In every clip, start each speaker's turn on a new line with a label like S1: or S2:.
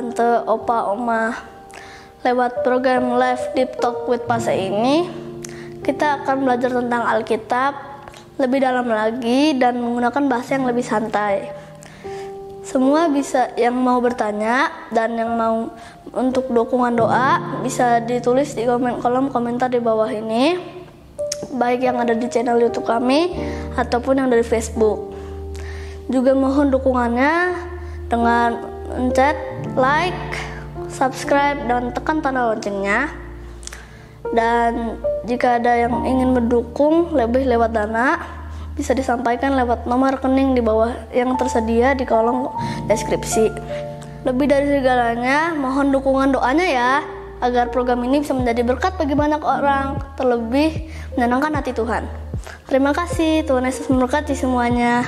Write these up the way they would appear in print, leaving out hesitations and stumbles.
S1: tante, opa, oma. Lewat program Live Deep Talk with Pase ini, kita akan belajar tentang Alkitab lebih dalam lagi dan menggunakan bahasa yang lebih santai. Semua bisa yang mau bertanya dan yang mau untuk dukungan doa bisa ditulis di kolom komentar di bawah ini, baik yang ada di channel YouTube kami ataupun yang dari Facebook. Juga mohon dukungannya dengan mencet like, subscribe, dan tekan tanda loncengnya. Dan jika ada yang ingin mendukung lebih lewat dana, bisa disampaikan lewat nomor rekening di bawah yang tersedia di kolom deskripsi. Lebih dari segalanya, mohon dukungan doanya ya, agar program ini bisa menjadi berkat bagi banyak orang, terlebih menyenangkan hati Tuhan. Terima kasih, Tuhan Yesus memberkati semuanya.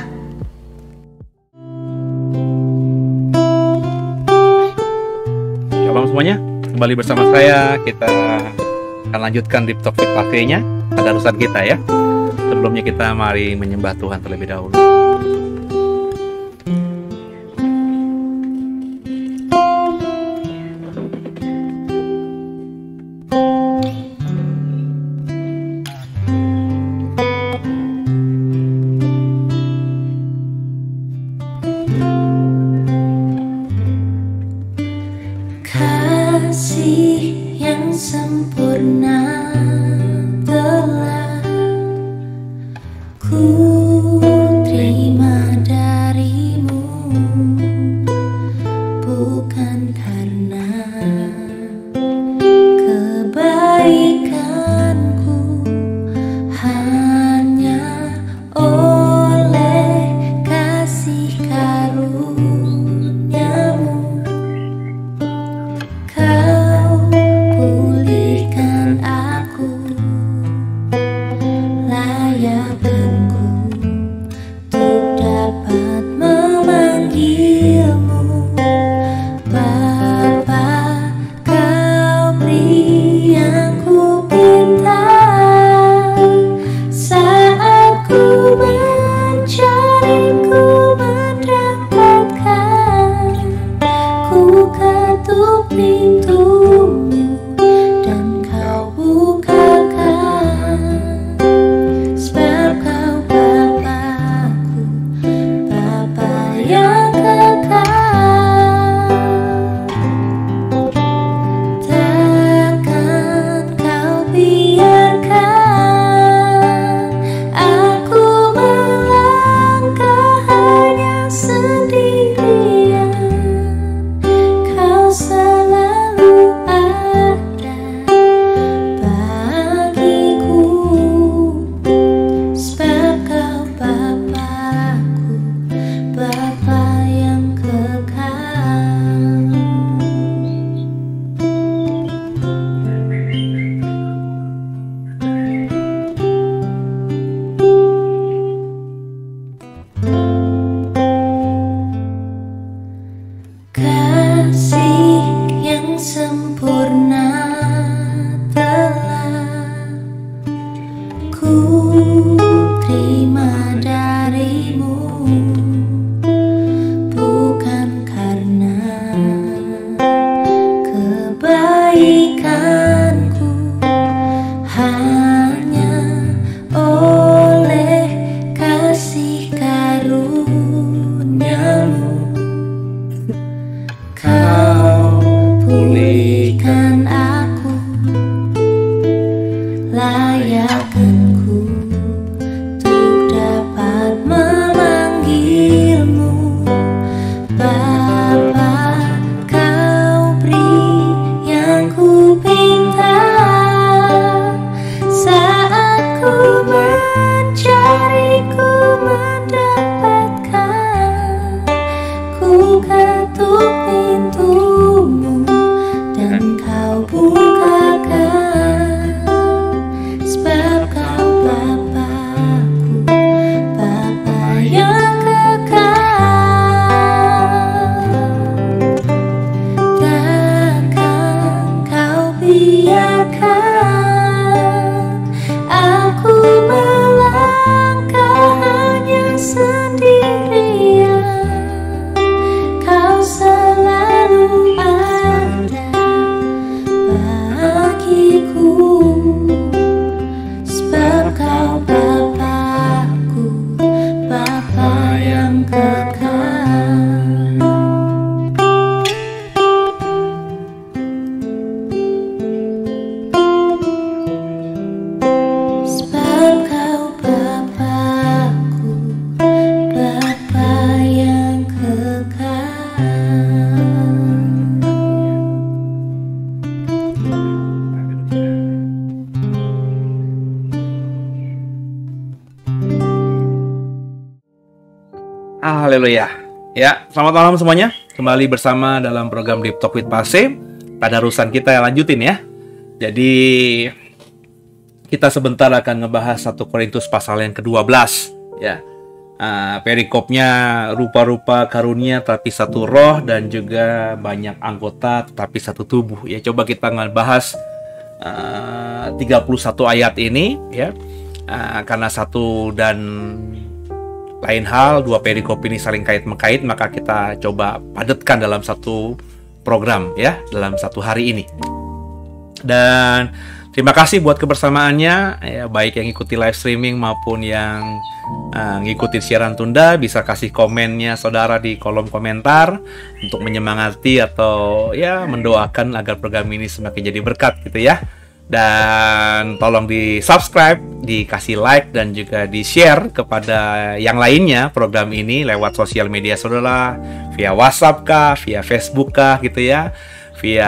S2: Shalom semuanya, kembali bersama saya. Kita akan lanjutkan Deep Talk with Pase-nya, tadarusan kita ya. Sebelumnya kita mari menyembah Tuhan terlebih dahulu.
S3: Kasih yang sempurna telah ku terima darimu, bukan karena kebaikanku, hanya oleh kasih karuniamu. Kau pulihkan aku layak dan ku
S2: Haleluya. Ya, selamat malam semuanya. Kembali bersama dalam program Deep Talk with Pase. Tadarusan kita yang lanjutin ya. Jadi kita sebentar akan ngebahas 1 Korintus pasal yang ke-12 ya. Perikopnya rupa-rupa karunia tapi satu roh, dan juga banyak anggota tetapi satu tubuh ya. Coba kita ngebahas 31 ayat ini ya. Karena satu dan lain hal, 2 perikop ini saling kait-mengkait, maka kita coba padatkan dalam satu program ya, dalam satu hari ini. Dan terima kasih buat kebersamaannya ya, baik yang ikuti live streaming maupun yang ngikutin siaran tunda. Bisa kasih komennya saudara di kolom komentar untuk menyemangati atau ya mendoakan agar program ini semakin jadi berkat gitu ya. Dan tolong di subscribe, dikasih like, dan juga di share kepada yang lainnya program ini lewat sosial media saudara, via WhatsApp kah, via Facebook kah gitu ya, via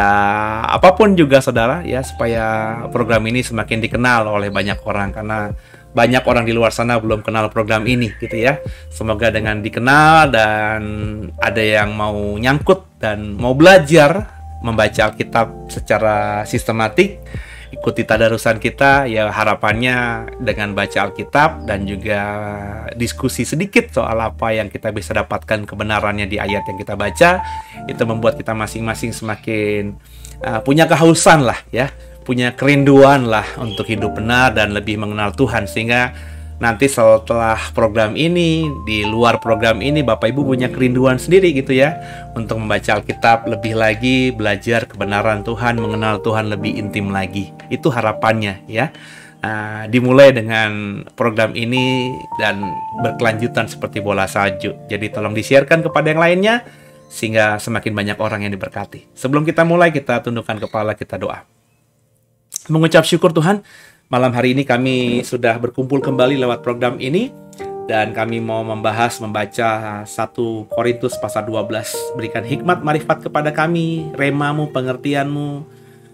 S2: apapun juga saudara ya, supaya program ini semakin dikenal oleh banyak orang, karena banyak orang di luar sana belum kenal program ini gitu ya. Semoga dengan dikenal dan ada yang mau nyangkut dan mau belajar membaca Alkitab secara sistematik, ikuti tadarusan kita ya, harapannya dengan baca Alkitab dan juga diskusi sedikit soal apa yang kita bisa dapatkan kebenarannya di ayat yang kita baca, itu membuat kita masing-masing semakin punya kehausan lah ya, punya kerinduan lah untuk hidup benar dan lebih mengenal Tuhan, sehingga nanti setelah program ini, di luar program ini, Bapak Ibu punya kerinduan sendiri gitu ya, untuk membaca Alkitab lebih lagi, belajar kebenaran Tuhan, mengenal Tuhan lebih intim lagi. Itu harapannya ya. Dimulai dengan program ini dan berkelanjutan seperti bola salju. Jadi tolong di-sharekan kepada yang lainnya, sehingga semakin banyak orang yang diberkati. Sebelum kita mulai, kita tundukkan kepala, kita doa. Mengucap syukur Tuhan, malam hari ini kami sudah berkumpul kembali lewat program ini, dan kami mau membaca 1 Korintus pasal 12. Berikan hikmat marifat kepada kami, remamu, pengertianmu,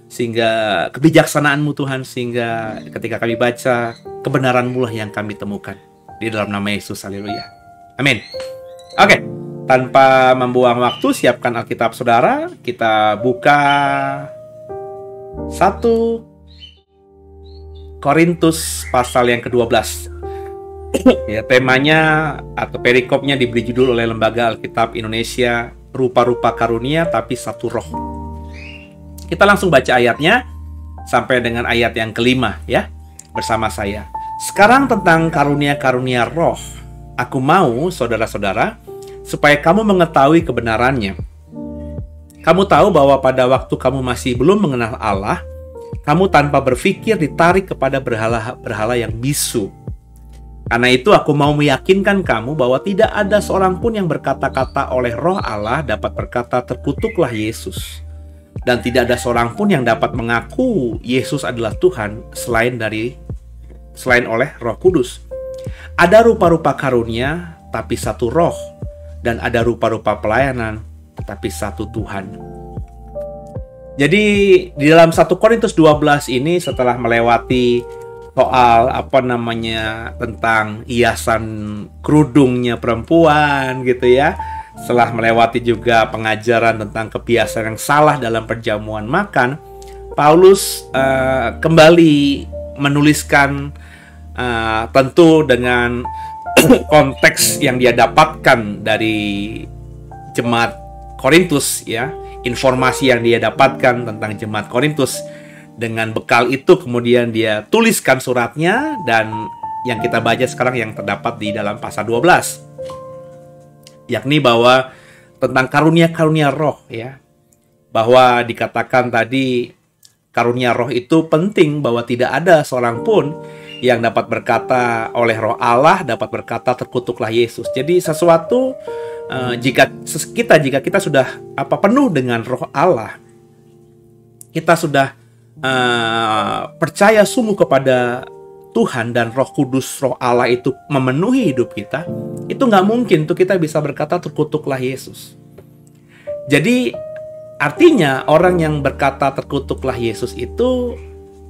S2: sehingga kebijaksanaanmu Tuhan, sehingga ketika kami baca, kebenaranmu lah yang kami temukan. Di dalam nama Yesus, haleluya. Amin. Oke, tanpa membuang waktu, siapkan Alkitab saudara. Kita buka 1 Korintus pasal yang ke-12. Ya, temanya atau perikopnya diberi judul oleh Lembaga Alkitab Indonesia, rupa-rupa karunia tapi satu roh. Kita langsung baca ayatnya sampai dengan ayat yang ke-5 ya, bersama saya. Sekarang tentang karunia-karunia roh, aku mau saudara-saudara supaya kamu mengetahui kebenarannya. Kamu tahu bahwa pada waktu kamu masih belum mengenal Allah, kamu tanpa berpikir ditarik kepada berhala-berhala yang bisu. Karena itu aku mau meyakinkan kamu bahwa tidak ada seorang pun yang berkata-kata oleh Roh Allah dapat berkata terkutuklah Yesus. Dan tidak ada seorang pun yang dapat mengaku Yesus adalah Tuhan selain oleh Roh Kudus. Ada rupa-rupa karunia tapi satu roh, dan ada rupa-rupa pelayanan tetapi satu Tuhan. Jadi di dalam 1 Korintus 12 ini, setelah melewati soal tentang hiasan kerudungnya perempuan gitu ya, setelah melewati juga pengajaran tentang kebiasaan yang salah dalam perjamuan makan, Paulus kembali menuliskan tentu dengan konteks yang dia dapatkan dari jemaat Korintus ya, informasi yang dia dapatkan tentang jemaat Korintus. Dengan bekal itu kemudian dia tuliskan suratnya, dan yang kita baca sekarang yang terdapat di dalam pasal 12, yakni bahwa tentang karunia-karunia roh ya, bahwa dikatakan tadi karunia roh itu penting, bahwa tidak ada seorang pun yang dapat berkata oleh Roh Allah dapat berkata terkutuklah Yesus. Jadi sesuatu jika kita sudah penuh dengan Roh Allah, kita sudah percaya sungguh kepada Tuhan dan Roh Kudus, Roh Allah itu memenuhi hidup kita, itu nggak mungkin tuh kita bisa berkata terkutuklah Yesus. Jadi artinya orang yang berkata terkutuklah Yesus itu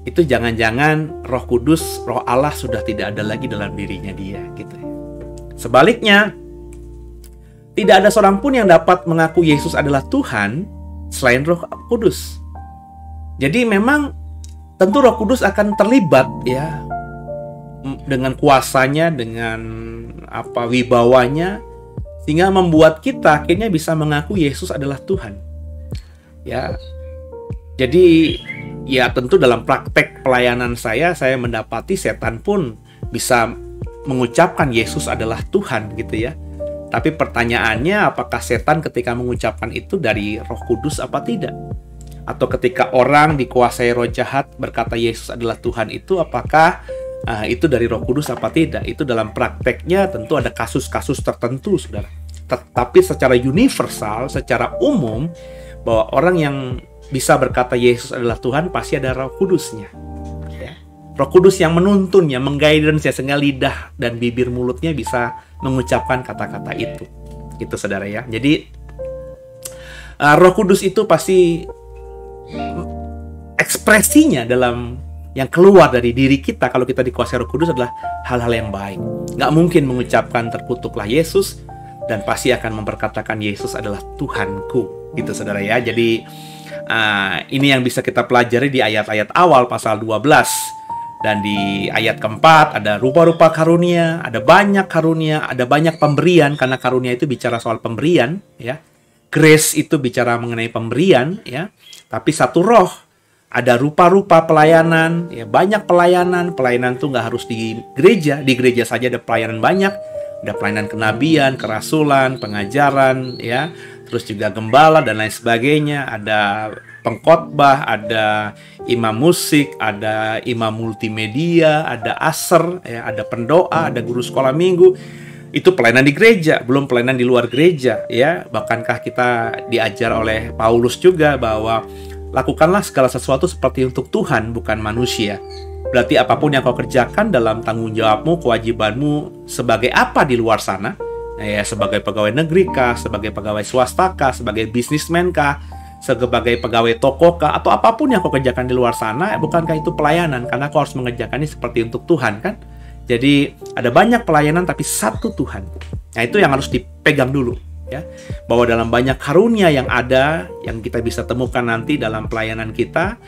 S2: jangan-jangan Roh Kudus, Roh Allah sudah tidak ada lagi dalam dirinya dia gitu. Sebaliknya, tidak ada seorang pun yang dapat mengaku Yesus adalah Tuhan selain Roh Kudus. Jadi memang tentu Roh Kudus akan terlibat ya dengan kuasanya, dengan wibawanya, sehingga membuat kita akhirnya bisa mengaku Yesus adalah Tuhan. Ya. Jadi ya tentu dalam praktek pelayanan saya mendapati setan pun bisa mengucapkan Yesus adalah Tuhan gitu ya. Tapi pertanyaannya, apakah setan ketika mengucapkan itu dari Roh Kudus apa tidak? Atau ketika orang dikuasai roh jahat berkata Yesus adalah Tuhan itu, apakah itu dari Roh Kudus apa tidak? Itu dalam prakteknya tentu ada kasus-kasus tertentu, saudara. Tetapi secara universal, secara umum, bahwa orang yang bisa berkata Yesus adalah Tuhan pasti ada Roh Kudusnya. Ya. Roh Kudus yang menuntunnya, mengguidance sehingga lidah dan bibir mulutnya bisa mengucapkan kata-kata itu. Itu saudara ya. Jadi Roh Kudus itu pasti ekspresinya dalam yang keluar dari diri kita kalau kita dikuasai Roh Kudus adalah hal-hal yang baik. Nggak mungkin mengucapkan terkutuklah Yesus dan pasti akan memperkatakan Yesus adalah Tuhanku. Gitu saudara ya. Jadi ini yang bisa kita pelajari di ayat-ayat awal pasal 12. Dan di ayat keempat ada rupa-rupa karunia, ada banyak karunia, ada banyak pemberian, karena karunia itu bicara soal pemberian, ya. Grace itu bicara mengenai pemberian, ya. Tapi satu roh, ada rupa-rupa pelayanan, ya. Banyak pelayanan tuh nggak harus di gereja saja ada pelayanan banyak, ada pelayanan kenabian, kerasulan, pengajaran, ya. Terus juga gembala dan lain sebagainya, ada pengkhotbah, ada imam musik, ada imam multimedia, ada aser, ya, ada pendoa, ada guru sekolah minggu. Itu pelayanan di gereja, belum pelayanan di luar gereja, ya. Bahkankah kita diajar oleh Paulus juga bahwa lakukanlah segala sesuatu seperti untuk Tuhan, bukan manusia. Berarti apapun yang kau kerjakan dalam tanggung jawabmu, kewajibanmu sebagai apa di luar sana, ya, sebagai pegawai negeri kah, sebagai pegawai swasta kah, sebagai bisnismen kah, sebagai pegawai toko kah, atau apapun yang kau kerjakan di luar sana, bukankah itu pelayanan? Karena kau harus mengerjakannya seperti untuk Tuhan, kan? Jadi ada banyak pelayanan tapi satu Tuhan. Nah, itu yang harus dipegang dulu, ya. Bahwa dalam banyak karunia yang ada, yang kita bisa temukan nanti dalam pelayanan kita,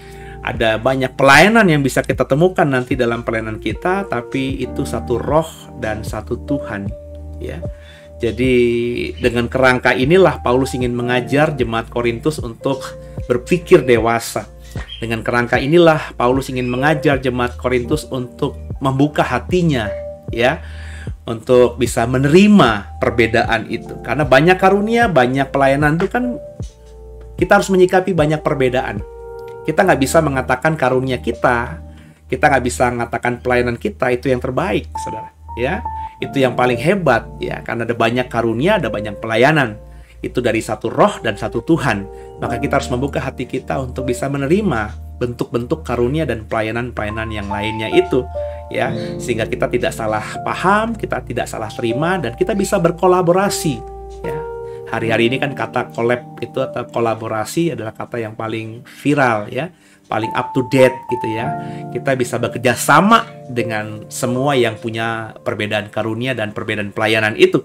S2: ada banyak pelayanan yang bisa kita temukan nanti dalam pelayanan kita, tapi itu satu roh dan satu Tuhan, ya. Jadi dengan kerangka inilah Paulus ingin mengajar jemaat Korintus untuk berpikir dewasa. Dengan kerangka inilah Paulus ingin mengajar jemaat Korintus untuk membuka hatinya, ya, untuk bisa menerima perbedaan itu. Karena banyak karunia, banyak pelayanan itu kan kita harus menyikapi banyak perbedaan. Kita nggak bisa mengatakan karunia kita nggak bisa mengatakan pelayanan kita itu yang terbaik, saudara. Ya, itu yang paling hebat, ya, karena ada banyak karunia, ada banyak pelayanan. Itu dari satu roh dan satu Tuhan. Maka kita harus membuka hati kita untuk bisa menerima bentuk-bentuk karunia dan pelayanan-pelayanan yang lainnya itu, ya, sehingga kita tidak salah paham, kita tidak salah terima, dan kita bisa berkolaborasi, ya. Hari-hari ini kan kata collab itu atau kolaborasi adalah kata yang paling viral, ya, paling up to date gitu ya. Kita bisa bekerja sama dengan semua yang punya perbedaan karunia dan perbedaan pelayanan itu.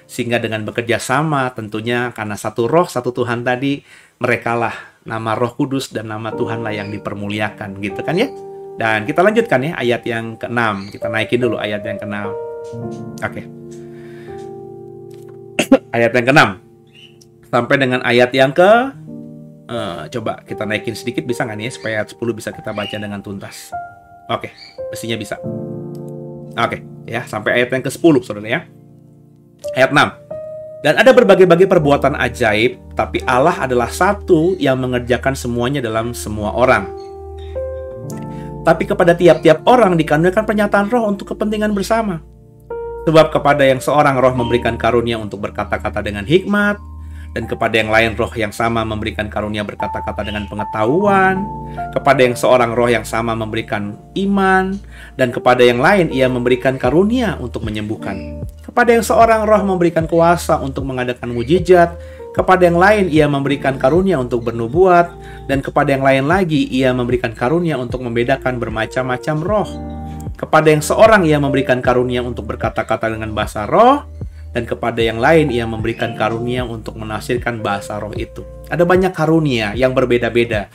S2: Sehingga dengan bekerja sama tentunya karena satu roh, satu Tuhan tadi, merekalah nama Roh Kudus dan nama Tuhanlah yang dipermuliakan gitu kan ya. Dan kita lanjutkan ya ayat yang ke-6. Kita naikin dulu ayat yang ke-6. Oke. Ayat yang ke-6 sampai dengan ayat yang ke coba kita naikin sedikit bisa nggak nih ya, supaya ayat 10 bisa kita baca dengan tuntas. Oke, mestinya bisa. Oke, ya, sampai ayat yang ke-10 saudara ya. Ayat 6. Dan ada berbagai-bagai perbuatan ajaib, tapi Allah adalah satu yang mengerjakan semuanya dalam semua orang. Tapi kepada tiap-tiap orang dikaruniakan pernyataan roh untuk kepentingan bersama. Sebab kepada yang seorang roh memberikan karunia untuk berkata-kata dengan hikmat, dan kepada yang lain roh yang sama memberikan karunia berkata-kata dengan pengetahuan, kepada yang seorang roh yang sama memberikan iman, dan kepada yang lain ia memberikan karunia untuk menyembuhkan. Kepada yang seorang roh memberikan kuasa untuk mengadakan mujizat, kepada yang lain ia memberikan karunia untuk bernubuat, dan kepada yang lain lagi ia memberikan karunia untuk membedakan bermacam-macam roh. Kepada yang seorang ia memberikan karunia untuk berkata-kata dengan bahasa roh, dan kepada yang lain ia memberikan karunia untuk menafsirkan bahasa roh itu. Ada banyak karunia yang berbeda-beda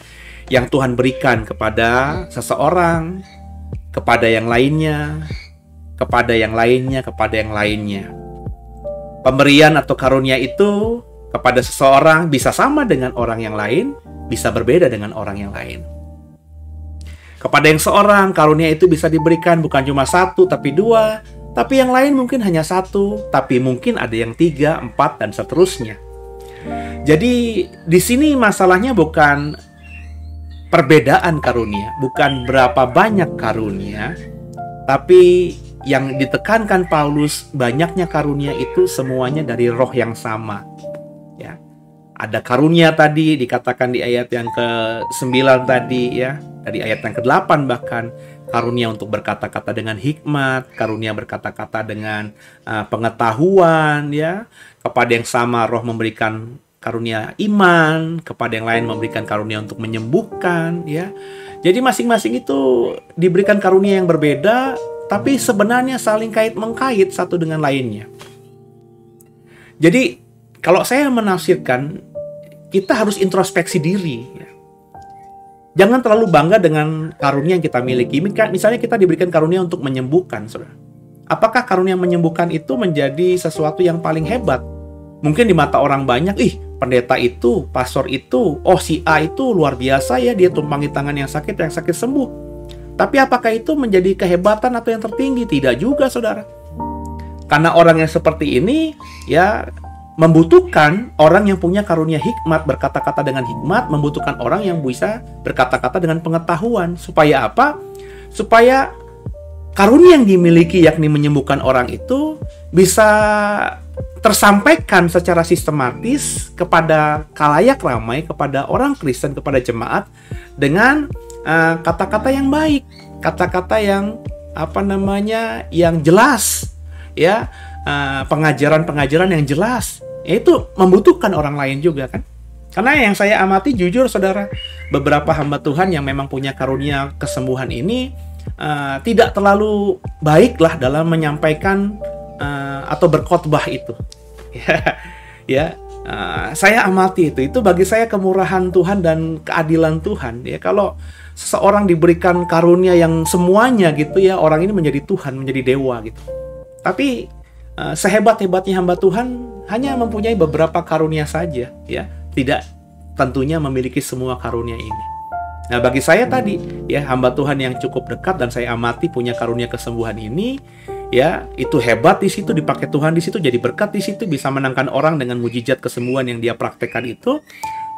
S2: yang Tuhan berikan kepada seseorang, kepada yang lainnya, kepada yang lainnya, kepada yang lainnya. Pemberian atau karunia itu kepada seseorang bisa sama dengan orang yang lain, bisa berbeda dengan orang yang lain. Kepada yang seorang, karunia itu bisa diberikan bukan cuma satu, tapi dua. Tapi yang lain mungkin hanya satu, tapi mungkin ada yang 3, 4, dan seterusnya. Jadi di sini masalahnya bukan perbedaan karunia, bukan berapa banyak karunia, tapi yang ditekankan Paulus, banyaknya karunia itu semuanya dari roh yang sama. Ya. Ada karunia tadi dikatakan di ayat yang ke-9 tadi ya, dari ayat yang ke-8 bahkan, karunia untuk berkata-kata dengan hikmat, karunia berkata-kata dengan pengetahuan ya. Kepada yang sama roh memberikan karunia iman, kepada yang lain memberikan karunia untuk menyembuhkan ya. Jadi masing-masing itu diberikan karunia yang berbeda, tapi sebenarnya saling kait-mengkait satu dengan lainnya. Jadi kalau saya menafsirkan, kita harus introspeksi diri ya. Jangan terlalu bangga dengan karunia yang kita miliki. Misalnya kita diberikan karunia untuk menyembuhkan, saudara. Apakah karunia menyembuhkan itu menjadi sesuatu yang paling hebat? Mungkin di mata orang banyak, pendeta itu, pastor itu, si A itu luar biasa ya, dia tumpangi tangan yang sakit sembuh. Tapi apakah itu menjadi kehebatan atau yang tertinggi? Tidak juga, saudara. Karena orang yang seperti ini, ya, membutuhkan orang yang punya karunia hikmat, berkata-kata dengan hikmat, membutuhkan orang yang bisa berkata-kata dengan pengetahuan. Supaya apa? Supaya karunia yang dimiliki, yakni menyembuhkan orang itu, bisa tersampaikan secara sistematis kepada khalayak ramai, kepada orang Kristen, kepada jemaat, dengan kata-kata yang baik, kata-kata yang yang jelas, ya, pengajaran-pengajaran yang jelas. Itu membutuhkan orang lain juga kan. Karena yang saya amati jujur saudara, beberapa hamba Tuhan yang memang punya karunia kesembuhan ini tidak terlalu baiklah dalam menyampaikan atau berkhotbah itu. Saya amati itu bagi saya kemurahan Tuhan dan keadilan Tuhan ya. Kalau seseorang diberikan karunia yang semuanya gitu ya, orang ini menjadi Tuhan, menjadi dewa gitu. Tapi sehebat-hebatnya hamba Tuhan hanya mempunyai beberapa karunia saja ya, tidak tentunya memiliki semua karunia ini. Nah, bagi saya tadi ya, hamba Tuhan yang cukup dekat dan saya amati punya karunia kesembuhan ini ya, itu hebat di situ, dipakai Tuhan di situ, jadi berkat di situ, bisa menangkan orang dengan mujizat kesembuhan yang dia praktekkan itu.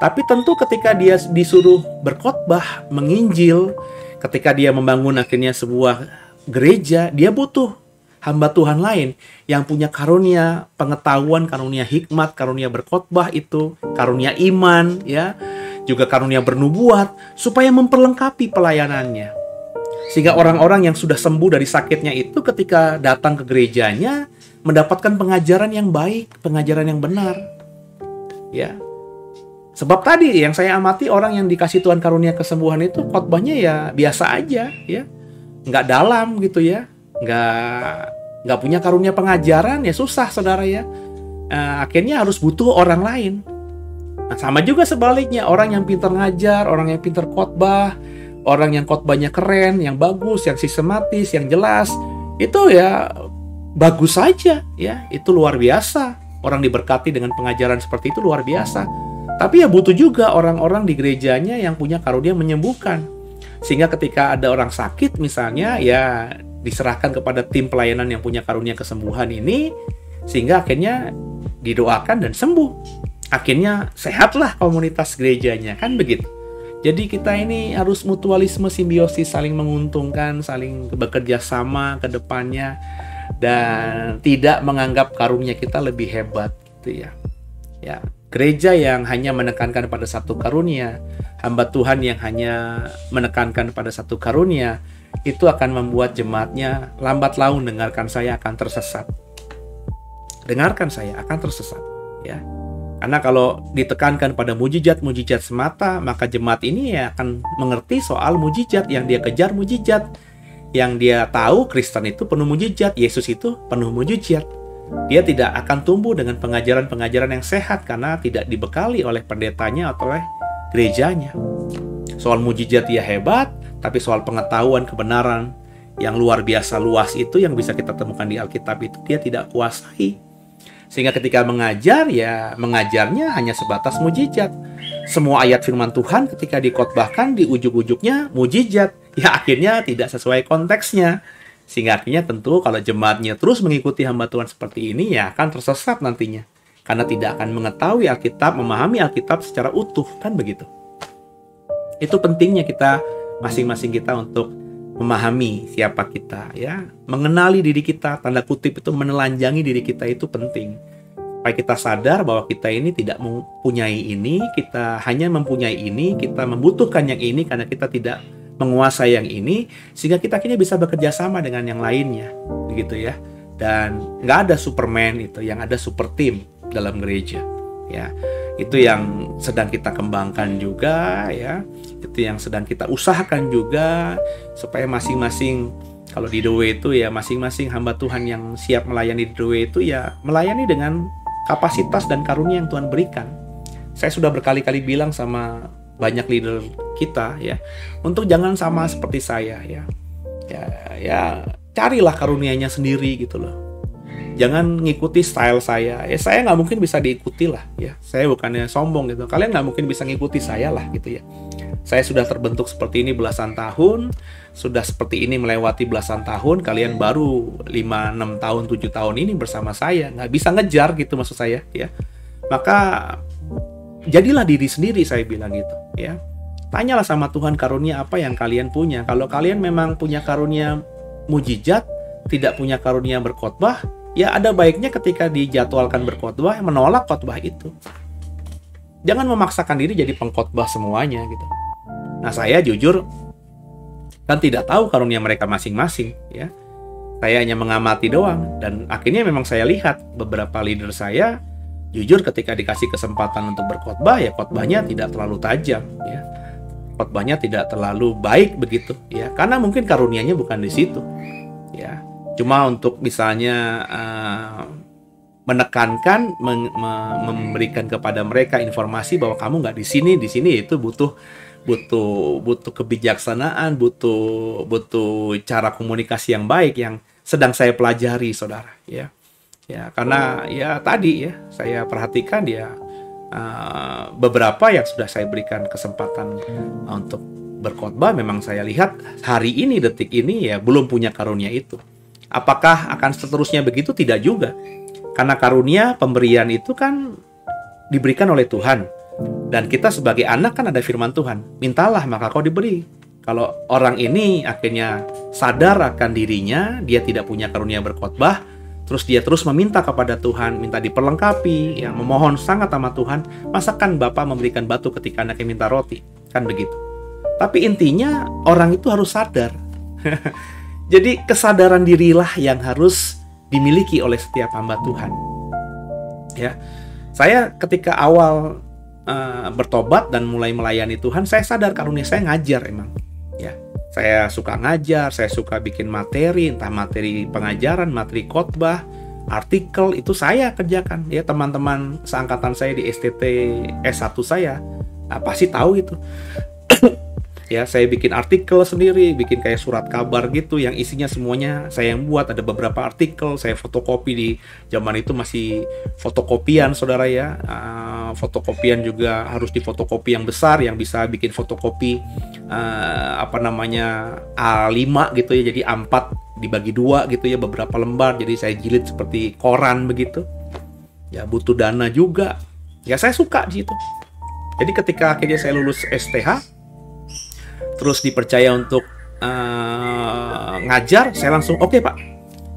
S2: Tapi tentu ketika dia disuruh berkhotbah, menginjil, ketika dia membangun akhirnya sebuah gereja, dia butuh hamba Tuhan lain yang punya karunia pengetahuan, karunia hikmat, karunia berkhotbah itu, karunia iman ya, juga karunia bernubuat, supaya memperlengkapi pelayanannya. Sehingga orang-orang yang sudah sembuh dari sakitnya itu ketika datang ke gerejanya mendapatkan pengajaran yang baik, pengajaran yang benar. Ya. Sebab tadi yang saya amati, orang yang dikasih Tuhan karunia kesembuhan itu khotbahnya ya biasa aja ya. Nggak dalam gitu ya. Nggak punya karunia pengajaran ya susah saudara ya. Akhirnya harus butuh orang lain. Nah, sama juga sebaliknya, orang yang pintar ngajar, orang yang pintar khotbah, orang yang khotbahnya keren, yang bagus, yang sistematis, yang jelas, itu ya bagus saja ya, itu luar biasa. Orang diberkati dengan pengajaran seperti itu luar biasa. Tapi ya butuh juga orang-orang di gerejanya yang punya karunia menyembuhkan. Sehingga ketika ada orang sakit misalnya, ya diserahkan kepada tim pelayanan yang punya karunia kesembuhan ini, sehingga akhirnya didoakan dan sembuh. Akhirnya sehatlah komunitas gerejanya, kan begitu. Jadi kita ini harus mutualisme, simbiosis, saling menguntungkan, saling bekerja sama ke depannya, dan tidak menganggap karunia kita lebih hebat gitu ya. Ya, gereja yang hanya menekankan pada satu karunia, hamba Tuhan yang hanya menekankan pada satu karunia, itu akan membuat jemaatnya lambat laun, dengarkan saya, akan tersesat. Dengarkan saya, akan tersesat ya. Karena kalau ditekankan pada mujizat-mujizat semata, maka jemaat ini ya akan mengerti soal mujizat, yang dia kejar mujizat, yang dia tahu Kristen itu penuh mujizat, Yesus itu penuh mujizat. Dia tidak akan tumbuh dengan pengajaran-pengajaran yang sehat karena tidak dibekali oleh pendetanya atau oleh gerejanya. Soal mujizat dia hebat, tapi soal pengetahuan kebenaran yang luar biasa luas itu yang bisa kita temukan di Alkitab itu dia tidak kuasai. Sehingga ketika mengajar, ya mengajarnya hanya sebatas mujizat. Semua ayat firman Tuhan ketika dikotbahkan di ujung-ujungnya mujizat. Ya akhirnya tidak sesuai konteksnya. Sehingga akhirnya tentu kalau jemaatnya terus mengikuti hamba Tuhan seperti ini, ya akan tersesat nantinya. Karena tidak akan mengetahui Alkitab, memahami Alkitab secara utuh, kan begitu. Itu pentingnya kita, masing-masing kita untuk memahami siapa kita, ya, mengenali diri kita, tanda kutip itu menelanjangi diri kita itu penting. Supaya kita sadar bahwa kita ini tidak mempunyai ini, kita hanya mempunyai ini, kita membutuhkan yang ini karena kita tidak menguasai yang ini, sehingga kita akhirnya bisa bekerja sama dengan yang lainnya, begitu ya. Dan nggak ada Superman itu, yang ada super team dalam gereja, ya. Itu yang sedang kita kembangkan juga, ya. Itu yang sedang kita usahakan juga supaya masing-masing, kalau di The Way itu ya masing-masing hamba Tuhan yang siap melayani di The Way itu ya melayani dengan kapasitas dan karunia yang Tuhan berikan. Saya sudah berkali-kali bilang sama banyak leader kita, ya, untuk jangan sama seperti saya, ya. Ya carilah karunianya sendiri gitu loh. Jangan ngikuti style saya. Ya saya nggak mungkin bisa diikuti lah, ya. Saya bukannya sombong gitu. Kalian nggak mungkin bisa ngikuti saya lah gitu ya. Saya sudah terbentuk seperti ini belasan tahun, sudah seperti ini melewati belasan tahun. Kalian baru 5, 6 tahun, 7 tahun ini bersama saya, nggak bisa ngejar gitu maksud saya, ya. Maka jadilah diri sendiri, saya bilang gitu, ya. Tanyalah sama Tuhan karunia apa yang kalian punya. Kalau kalian memang punya karunia mujizat, tidak punya karunia berkhotbah, ya ada baiknya ketika dijadwalkan berkhotbah menolak khotbah itu. Jangan memaksakan diri jadi pengkhotbah semuanya gitu. Nah, saya jujur kan tidak tahu karunia mereka masing-masing, ya. Saya hanya mengamati doang, dan akhirnya memang saya lihat beberapa leader saya jujur ketika dikasih kesempatan untuk berkhotbah, ya khotbahnya tidak terlalu tajam, ya. Khotbahnya tidak terlalu baik begitu, ya. Karena mungkin karunianya bukan di situ, ya. Cuma untuk misalnya menekankan, memberikan kepada mereka informasi bahwa kamu nggak di sini itu butuh kebijaksanaan, butuh cara komunikasi yang baik yang sedang saya pelajari, saudara, ya. Ya, karena ya tadi ya saya perhatikan ya beberapa yang sudah saya berikan kesempatan untuk berkhotbah, memang saya lihat hari ini, detik ini ya belum punya karunia itu. Apakah akan seterusnya begitu? Tidak juga. Karena karunia pemberian itu kan diberikan oleh Tuhan. Dan kita sebagai anak kan ada firman Tuhan. Mintalah maka kau diberi. Kalau orang ini akhirnya sadar akan dirinya, dia tidak punya karunia berkhotbah, terus dia terus meminta kepada Tuhan, minta diperlengkapi, yang memohon sangat sama Tuhan, masakan Bapa memberikan batu ketika anaknya minta roti? Kan begitu. Tapi intinya orang itu harus sadar. Jadi kesadaran dirilah yang harus dimiliki oleh setiap hamba Tuhan. Ya, saya ketika awal bertobat dan mulai melayani Tuhan, saya sadar karunia saya ngajar emang. Ya, saya suka ngajar, saya suka bikin materi, entah materi pengajaran, materi khotbah, artikel itu saya kerjakan. Ya, teman-teman seangkatan saya di STT S1 saya pasti tahu itu. Ya, saya bikin artikel sendiri, bikin kayak surat kabar gitu yang isinya semuanya saya yang buat. Ada beberapa artikel saya fotokopi, di zaman itu masih fotokopian, saudara ya. Fotokopian juga harus di fotokopi yang besar, yang bisa bikin fotokopi A5 gitu ya, jadi A4 dibagi 2 gitu ya, beberapa lembar, jadi saya jilid seperti koran begitu. Ya, butuh dana juga. Ya, saya suka di situ. Jadi ketika akhirnya saya lulus STH, terus dipercaya untuk ngajar, saya langsung oke, Pak.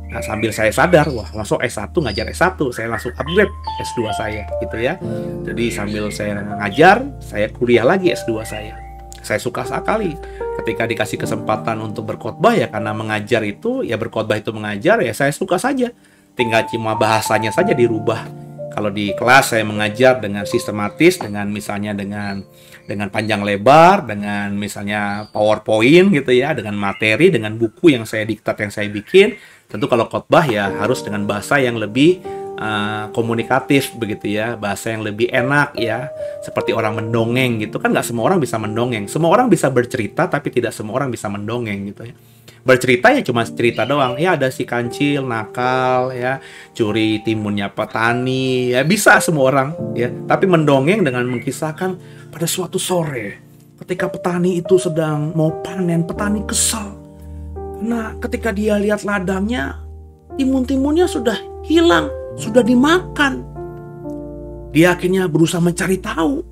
S2: Nah, sambil saya sadar, wah langsung S1, ngajar S1, saya langsung upgrade S2 saya gitu ya. Jadi sambil saya ngajar, saya kuliah lagi S2 saya. Saya suka sekali ketika dikasih kesempatan untuk berkhotbah, ya karena mengajar itu, ya berkhotbah itu mengajar, ya saya suka saja. Tinggal cuma bahasanya saja dirubah. Kalau di kelas saya mengajar dengan sistematis, dengan misalnya dengan panjang lebar, dengan misalnya PowerPoint gitu ya, dengan materi, dengan buku yang saya diktat, yang saya bikin. Tentu kalau khotbah ya harus dengan bahasa yang lebih komunikatif begitu ya, bahasa yang lebih enak ya, seperti orang mendongeng gitu kan. Nggak semua orang bisa mendongeng, semua orang bisa bercerita tapi tidak semua orang bisa mendongeng gitu ya. Bercerita ya cuma cerita doang ya, ada si kancil nakal ya, curi timunnya petani ya, bisa semua orang ya. Tapi mendongeng dengan mengkisahkan pada suatu sore ketika petani itu sedang mau panen, petani kesal karena ketika dia lihat ladangnya timun-timunnya sudah hilang, sudah dimakan. Dia akhirnya berusaha mencari tahu.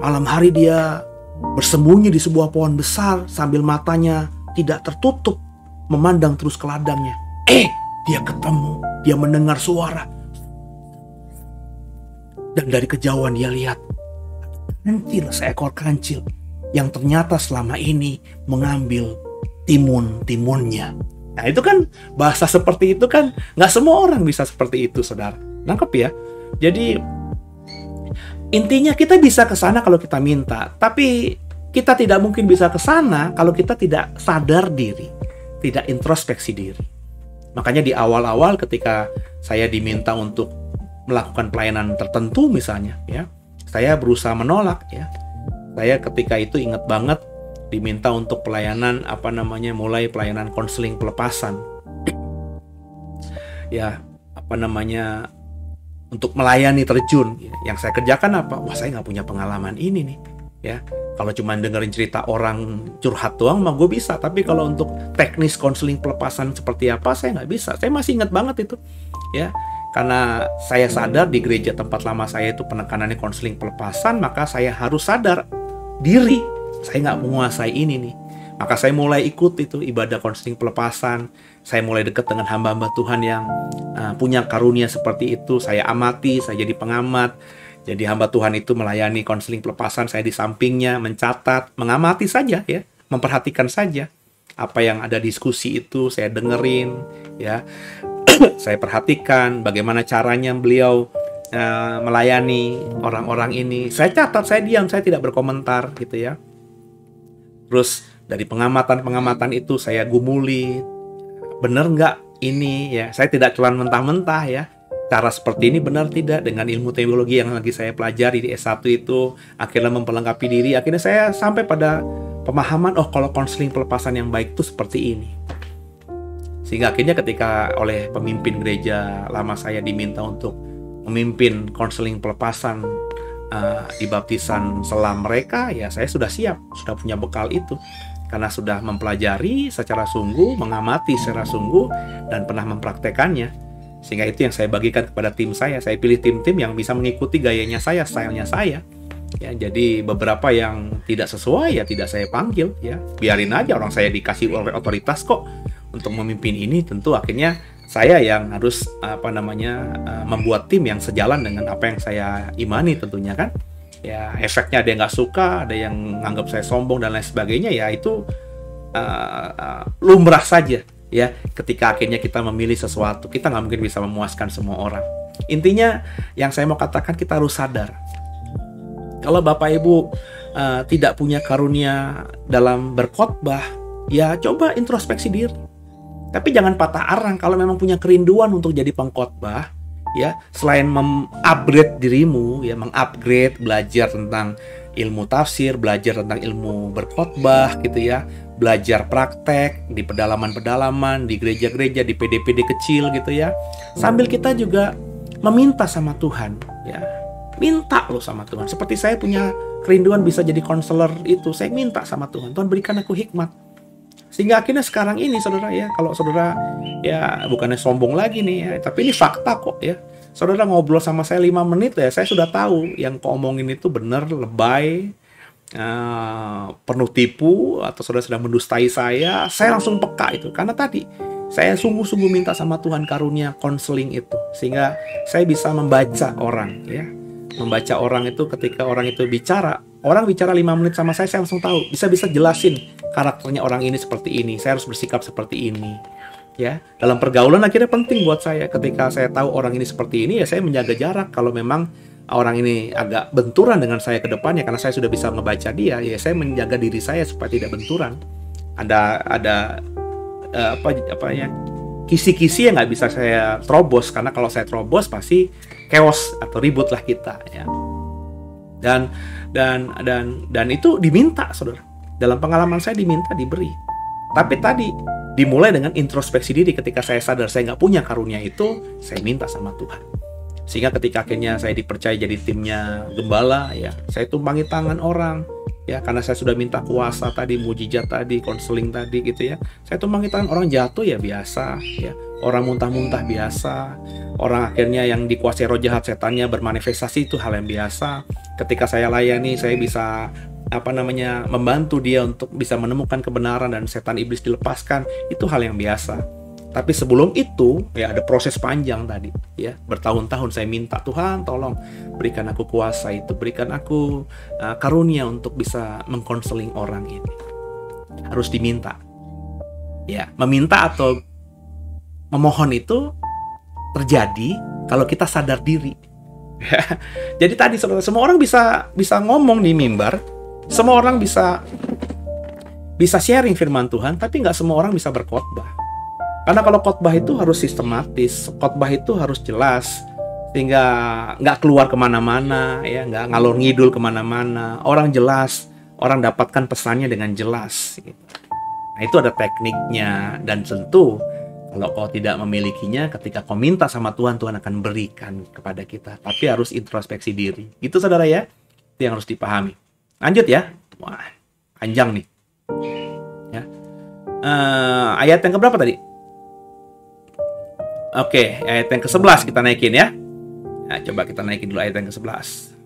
S2: Malam hari dia bersembunyi di sebuah pohon besar sambil matanya tidak tertutup, memandang terus ke ladangnya. Dia ketemu, dia mendengar suara. Dan dari kejauhan dia lihat kancil, seekor kancil yang ternyata selama ini mengambil timun-timunnya. Nah itu kan bahasa seperti itu kan nggak semua orang bisa seperti itu, saudara. Nangkep ya? Jadi intinya kita bisa ke sana kalau kita minta, tapi kita tidak mungkin bisa ke sana kalau kita tidak sadar diri, tidak introspeksi diri. Makanya di awal-awal ketika saya diminta untuk melakukan pelayanan tertentu misalnya, ya, saya berusaha menolak ya. Saya ketika itu ingat banget diminta untuk pelayanan mulai pelayanan konseling pelepasan. Ya, untuk melayani terjun. Yang saya kerjakan apa? Wah, saya nggak punya pengalaman ini nih. Ya, kalau cuma dengerin cerita orang curhat doang mah gue bisa, tapi kalau untuk teknis konseling pelepasan seperti apa saya nggak bisa. Saya masih ingat banget itu, ya, karena saya sadar di gereja tempat lama saya itu penekanannya konseling pelepasan, maka saya harus sadar diri saya nggak menguasai ini nih. Maka saya mulai ikut itu ibadah konseling pelepasan. Saya mulai dekat dengan hamba-hamba Tuhan yang punya karunia seperti itu. Saya amati, saya jadi pengamat. Jadi hamba Tuhan itu melayani konseling pelepasan, saya di sampingnya mencatat, mengamati saja ya, memperhatikan saja apa yang ada diskusi itu, saya dengerin ya. Saya perhatikan bagaimana caranya beliau melayani orang-orang ini. Saya catat, saya diam, saya tidak berkomentar gitu ya. Terus dari pengamatan itu saya gumuli, benar nggak ini ya. Saya tidak cuma mentah-mentah ya. Cara seperti ini benar tidak dengan ilmu teologi yang lagi saya pelajari di S1 itu, akhirnya memperlengkapi diri, akhirnya saya sampai pada pemahaman, oh kalau konseling pelepasan yang baik itu seperti ini. Sehingga akhirnya ketika oleh pemimpin gereja lama saya diminta untuk memimpin konseling pelepasan di baptisan selam mereka, ya saya sudah siap, sudah punya bekal itu. Karena sudah mempelajari secara sungguh, mengamati secara sungguh, dan pernah mempraktekannya. Sehingga itu yang saya bagikan kepada tim saya. Saya pilih tim-tim yang bisa mengikuti gayanya saya, stylenya saya. Ya, jadi beberapa yang tidak sesuai ya tidak saya panggil. Ya, biarin aja, orang saya dikasih oleh otoritas kok untuk memimpin ini. Tentu akhirnya saya yang harus membuat tim yang sejalan dengan apa yang saya imani tentunya kan. Ya, efeknya ada yang nggak suka, ada yang menganggap saya sombong dan lain sebagainya. Ya itu lumrah saja. Ya, ketika akhirnya kita memilih sesuatu, kita nggak mungkin bisa memuaskan semua orang. Intinya, yang saya mau katakan kita harus sadar. Kalau Bapak Ibu tidak punya karunia dalam berkhotbah, ya coba introspeksi diri. Tapi jangan patah arang kalau memang punya kerinduan untuk jadi pengkhotbah, ya selain mengupgrade dirimu, ya mengupgrade, belajar tentang ilmu tafsir, belajar tentang ilmu berkhotbah, gitu ya. Belajar praktek di pedalaman-pedalaman, di gereja-gereja, di PD-PD kecil gitu ya. Sambil kita juga meminta sama Tuhan ya. Minta loh sama Tuhan. Seperti saya punya kerinduan bisa jadi konselor itu, saya minta sama Tuhan, Tuhan berikan aku hikmat. Sehingga akhirnya sekarang ini saudara ya, kalau saudara ya bukannya sombong lagi nih ya, tapi ini fakta kok ya. Saudara ngobrol sama saya 5 menit ya, saya sudah tahu yang kau omongin itu benar, lebay, penuh tipu, atau saudara sedang mendustai saya langsung peka itu. Karena tadi saya sungguh-sungguh minta sama Tuhan karunia konseling itu, sehingga saya bisa membaca orang ya. Membaca orang itu ketika orang itu bicara, orang bicara 5 menit sama saya langsung tahu, bisa jelasin karakternya orang ini seperti ini, saya harus bersikap seperti ini ya. Dalam pergaulan akhirnya penting buat saya, ketika saya tahu orang ini seperti ini ya saya menjaga jarak. Kalau memang orang ini agak benturan dengan saya ke depannya, karena saya sudah bisa ngebaca dia, ya saya menjaga diri saya supaya tidak benturan. Ada kisi-kisi yang nggak bisa saya terobos, karena kalau saya terobos pasti chaos atau ribut lah kita, ya. Dan itu diminta, saudara. Dalam pengalaman saya diminta, diberi. Tapi tadi dimulai dengan introspeksi diri. Ketika saya sadar saya nggak punya karunia itu, saya minta sama Tuhan. Sehingga ketika akhirnya saya dipercaya jadi timnya gembala, ya, saya tumpangi tangan orang, ya, karena saya sudah minta kuasa tadi, mujizat tadi, konseling tadi, gitu ya. Saya tumpangi tangan orang jatuh, ya biasa, ya. Orang muntah-muntah biasa. Orang akhirnya yang dikuasai roh jahat setannya bermanifestasi, itu hal yang biasa. Ketika saya layani, saya bisa membantu dia untuk bisa menemukan kebenaran dan setan iblis dilepaskan, itu hal yang biasa. Tapi sebelum itu, ya, ada proses panjang tadi, ya. Bertahun-tahun saya minta, Tuhan tolong berikan aku kuasa itu, berikan aku karunia untuk bisa mengkonseling orang ini. Harus diminta. Ya, meminta atau memohon itu terjadi kalau kita sadar diri. Jadi tadi saudara, semua orang bisa ngomong di mimbar, semua orang bisa sharing firman Tuhan, tapi nggak semua orang bisa berkhotbah. Karena kalau khotbah itu harus sistematis, khotbah itu harus jelas, sehingga nggak keluar kemana-mana, ya, nggak ngalor ngidul kemana-mana. Orang jelas, orang dapatkan pesannya dengan jelas. Gitu. Nah, itu ada tekniknya, dan tentu kalau kau tidak memilikinya, ketika kau minta sama Tuhan, Tuhan akan berikan kepada kita. Tapi harus introspeksi diri. Itu saudara ya, itu yang harus dipahami. Lanjut ya, wah panjang nih. Ya. Ayat yang keberapa tadi? Oke, ayat yang ke-11 kita naikin ya. Nah, coba kita naikin dulu ayat yang ke-11.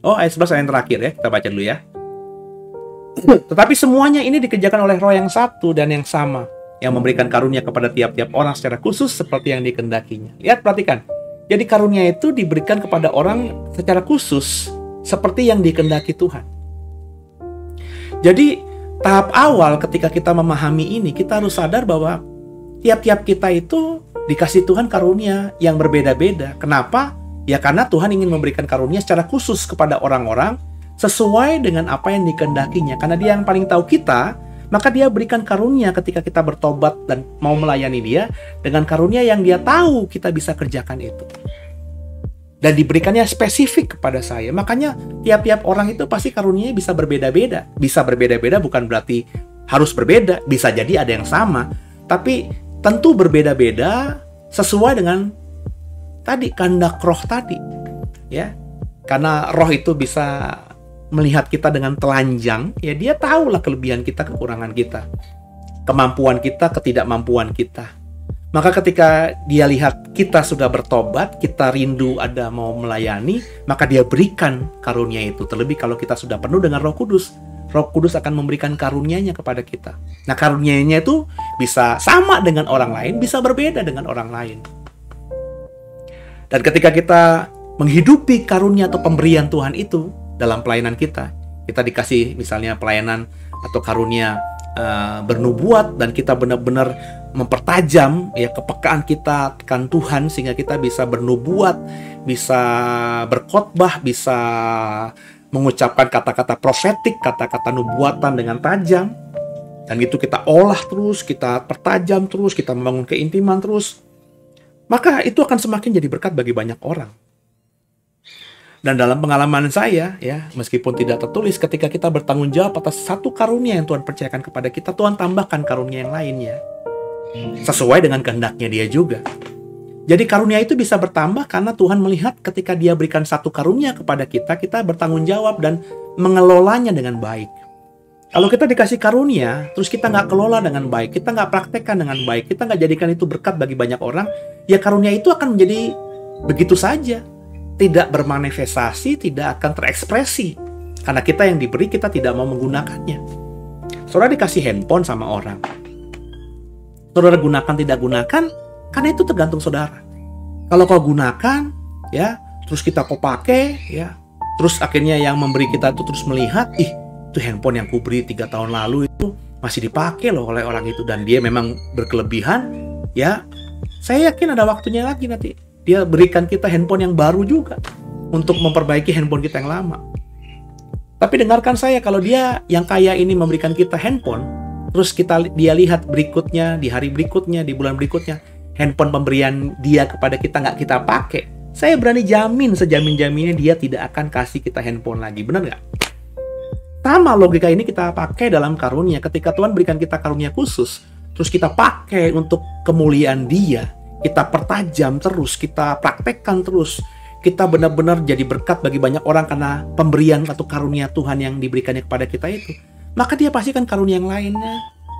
S2: Oh, ayat 11 ayat yang terakhir ya. Kita baca dulu ya. Tetapi semuanya ini dikerjakan oleh Roh yang satu dan yang sama, yang memberikan karunia kepada tiap-tiap orang secara khusus seperti yang dikehendakinya. Lihat, perhatikan. Jadi karunia itu diberikan kepada orang secara khusus seperti yang dikehendaki Tuhan. Jadi tahap awal ketika kita memahami ini, kita harus sadar bahwa tiap-tiap kita itu dikasih Tuhan karunia yang berbeda-beda. Kenapa? Ya karena Tuhan ingin memberikan karunia secara khusus kepada orang-orang sesuai dengan apa yang dikehendakinya. Karena Dia yang paling tahu kita, maka Dia berikan karunia ketika kita bertobat dan mau melayani Dia dengan karunia yang Dia tahu kita bisa kerjakan itu. Dan diberikannya spesifik kepada saya. Makanya tiap-tiap orang itu pasti karunianya bisa berbeda-beda. Bisa berbeda-beda bukan berarti harus berbeda. Bisa jadi ada yang sama. Tapi tentu berbeda-beda sesuai dengan tadi kehendak Roh tadi, ya. Karena Roh itu bisa melihat kita dengan telanjang, ya Dia tahulah kelebihan kita, kekurangan kita, kemampuan kita, ketidakmampuan kita. Maka ketika Dia lihat kita sudah bertobat, kita rindu ada mau melayani, maka Dia berikan karunia itu. Terlebih kalau kita sudah penuh dengan Roh Kudus. Roh Kudus akan memberikan karunia-Nya kepada kita. Nah, karunia-Nya itu bisa sama dengan orang lain, bisa berbeda dengan orang lain. Dan ketika kita menghidupi karunia atau pemberian Tuhan itu dalam pelayanan kita, kita dikasih misalnya pelayanan atau karunia bernubuat, dan kita benar-benar mempertajam ya kepekaan kita akan Tuhan sehingga kita bisa bernubuat, bisa berkhotbah, bisa mengucapkan kata-kata profetik, kata-kata nubuatan dengan tajam. Dan itu kita olah terus, kita pertajam terus, kita membangun keintiman terus. Maka itu akan semakin jadi berkat bagi banyak orang. Dan dalam pengalaman saya, ya, meskipun tidak tertulis, ketika kita bertanggung jawab atas satu karunia yang Tuhan percayakan kepada kita, Tuhan tambahkan karunia yang lainnya. Sesuai dengan kehendaknya Dia juga. Jadi karunia itu bisa bertambah karena Tuhan melihat ketika Dia berikan satu karunia kepada kita, kita bertanggung jawab dan mengelolanya dengan baik. Kalau kita dikasih karunia, terus kita nggak kelola dengan baik, kita nggak praktekkan dengan baik, kita nggak jadikan itu berkat bagi banyak orang, ya karunia itu akan menjadi begitu saja. Tidak bermanifestasi, tidak akan terekspresi. Karena kita yang diberi, kita tidak mau menggunakannya. Saudara dikasih handphone sama orang. Saudara gunakan, tidak gunakan, karena itu tergantung saudara. Kalau kau gunakan, ya, terus kita kau pakai, ya, terus akhirnya yang memberi kita itu terus melihat, itu handphone yang kuberi 3 tahun lalu itu masih dipakai loh oleh orang itu, dan dia memang berkelebihan, ya, saya yakin ada waktunya lagi nanti Dia berikan kita handphone yang baru juga untuk memperbaiki handphone kita yang lama. Tapi dengarkan saya, kalau Dia yang kaya ini memberikan kita handphone, Terus dia lihat berikutnya, di hari berikutnya, di bulan berikutnya, handphone pemberian dia kepada kita nggak kita pakai. Saya berani jamin, sejamin-jaminnya dia tidak akan kasih kita handphone lagi. Benar nggak? Sama logika ini kita pakai dalam karunia. Ketika Tuhan berikan kita karunia khusus, terus kita pakai untuk kemuliaan dia, kita pertajam terus, kita praktekkan terus, kita benar-benar jadi berkat bagi banyak orang karena pemberian atau karunia Tuhan yang diberikannya kepada kita itu. Maka dia pastikan karunia yang lainnya.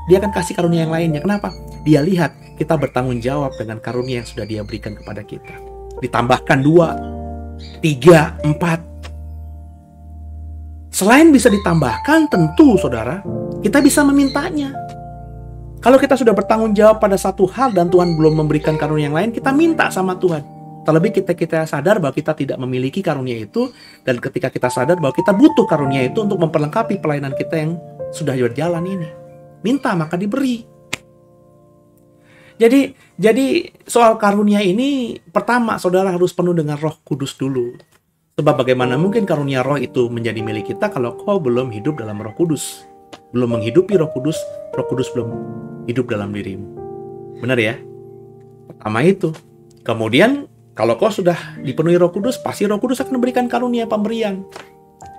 S2: Dia akan kasih karunia yang lainnya. Kenapa? Dia lihat kita bertanggung jawab dengan karunia yang sudah dia berikan kepada kita. Ditambahkan 2, 3, 4. Selain bisa ditambahkan, tentu saudara, kita bisa memintanya. Kalau kita sudah bertanggung jawab pada satu hal dan Tuhan belum memberikan karunia yang lain, kita minta sama Tuhan. Terlebih kita sadar bahwa kita tidak memiliki karunia itu, dan ketika kita sadar bahwa kita butuh karunia itu untuk memperlengkapi pelayanan kita yang sudah berjalan ini. Minta maka diberi. Jadi soal karunia ini, pertama saudara harus penuh dengan Roh Kudus dulu. Sebab bagaimana mungkin karunia roh itu menjadi milik kita kalau kau belum hidup dalam Roh Kudus. Belum menghidupi Roh Kudus belum hidup dalam dirimu. Benar ya? Pertama itu. Kemudian kalau kau sudah dipenuhi Roh Kudus, pasti Roh Kudus akan memberikan karunia pemberian.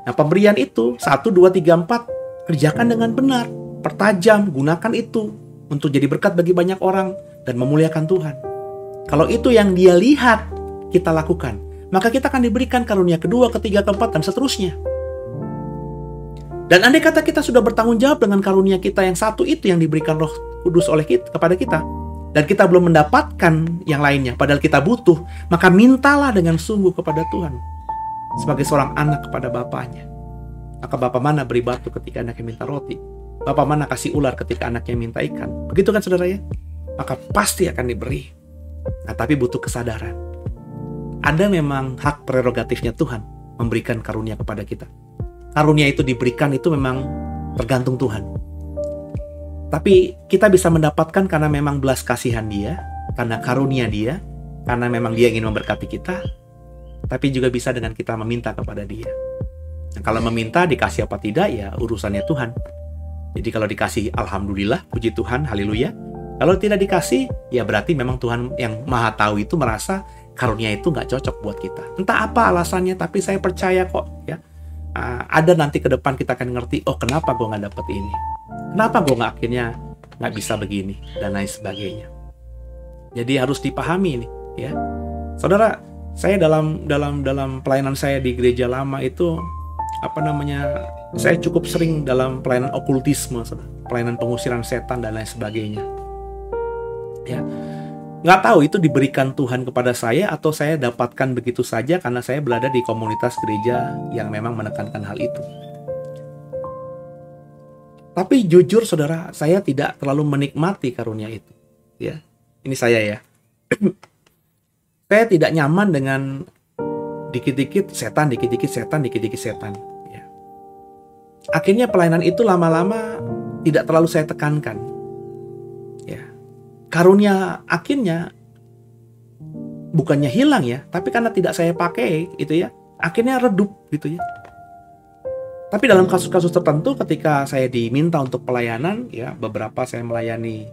S2: Nah, pemberian itu 1, 2, 3, 4 kerjakan dengan benar, pertajam, gunakan itu untuk jadi berkat bagi banyak orang dan memuliakan Tuhan. Kalau itu yang dia lihat kita lakukan, maka kita akan diberikan karunia kedua, ketiga, keempat, dan seterusnya. Dan andai kata kita sudah bertanggung jawab dengan karunia kita yang satu itu yang diberikan Roh Kudus oleh kita, kepada kita, dan kita belum mendapatkan yang lainnya, padahal kita butuh, maka mintalah dengan sungguh kepada Tuhan. Sebagai seorang anak kepada bapaknya. Maka bapak mana beri batu ketika anaknya minta roti? Bapak mana kasih ular ketika anaknya minta ikan? Begitu kan saudara ya? Maka pasti akan diberi. Nah, tapi butuh kesadaran. Ada memang hak prerogatifnya Tuhan memberikan karunia kepada kita. Karunia itu diberikan itu memang tergantung Tuhan. Tapi kita bisa mendapatkan karena memang belas kasihan dia, karena karunia dia, karena memang dia ingin memberkati kita, tapi juga bisa dengan kita meminta kepada dia. Nah, kalau meminta dikasih apa tidak ya urusannya Tuhan. Jadi kalau dikasih alhamdulillah, puji Tuhan, haleluya. Kalau tidak dikasih ya berarti memang Tuhan yang maha tahu itu merasa karunia itu nggak cocok buat kita. Entah apa alasannya, tapi saya percaya kok ya. Ada nanti ke depan kita akan ngerti, oh kenapa gue nggak dapet ini, kenapa gue akhirnya nggak bisa begini dan lain sebagainya. Jadi harus dipahami ini, ya, saudara. Saya dalam pelayanan saya di gereja lama itu saya cukup sering dalam pelayanan okultisme, saudara. Pelayanan pengusiran setan dan lain sebagainya. Ya, nggak tahu itu diberikan Tuhan kepada saya atau saya dapatkan begitu saja karena saya berada di komunitas gereja yang memang menekankan hal itu. Tapi jujur saudara, saya tidak terlalu menikmati karunia itu. Ya, ini saya ya. Saya tidak nyaman dengan dikit-dikit setan, dikit-dikit setan, dikit-dikit setan. Ya. Akhirnya pelayanan itu lama-lama tidak terlalu saya tekankan. Ya. Karunia akhirnya bukannya hilang ya, tapi karena tidak saya pakai itu ya, akhirnya redup gitu ya. Tapi dalam kasus-kasus tertentu ketika saya diminta untuk pelayanan ya, beberapa saya melayani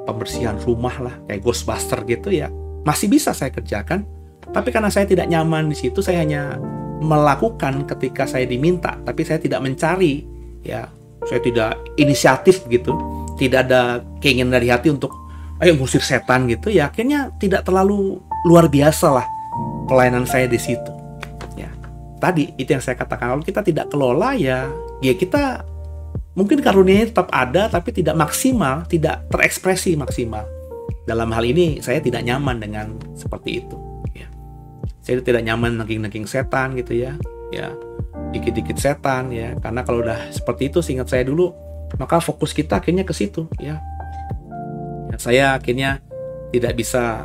S2: pembersihan rumah lah, kayak Ghostbuster gitu ya, masih bisa saya kerjakan. Tapi karena saya tidak nyaman di situ, saya hanya melakukan ketika saya diminta, tapi saya tidak mencari ya, saya tidak inisiatif gitu. Tidak ada keinginan dari hati untuk ayo ngusir setan gitu ya. Akhirnya tidak terlalu luar biasa lah pelayanan saya di situ. Ya, tadi itu yang saya katakan, kalau kita tidak kelola ya kita mungkin karunianya tetap ada tapi tidak maksimal, tidak terekspresi maksimal. Dalam hal ini saya tidak nyaman dengan seperti itu. Ya. Saya tidak nyaman naging-naging setan gitu ya. Ya, dikit-dikit setan ya. Karena kalau udah seperti itu, seingat saya dulu, maka fokus kita akhirnya ke situ ya. Saya akhirnya tidak bisa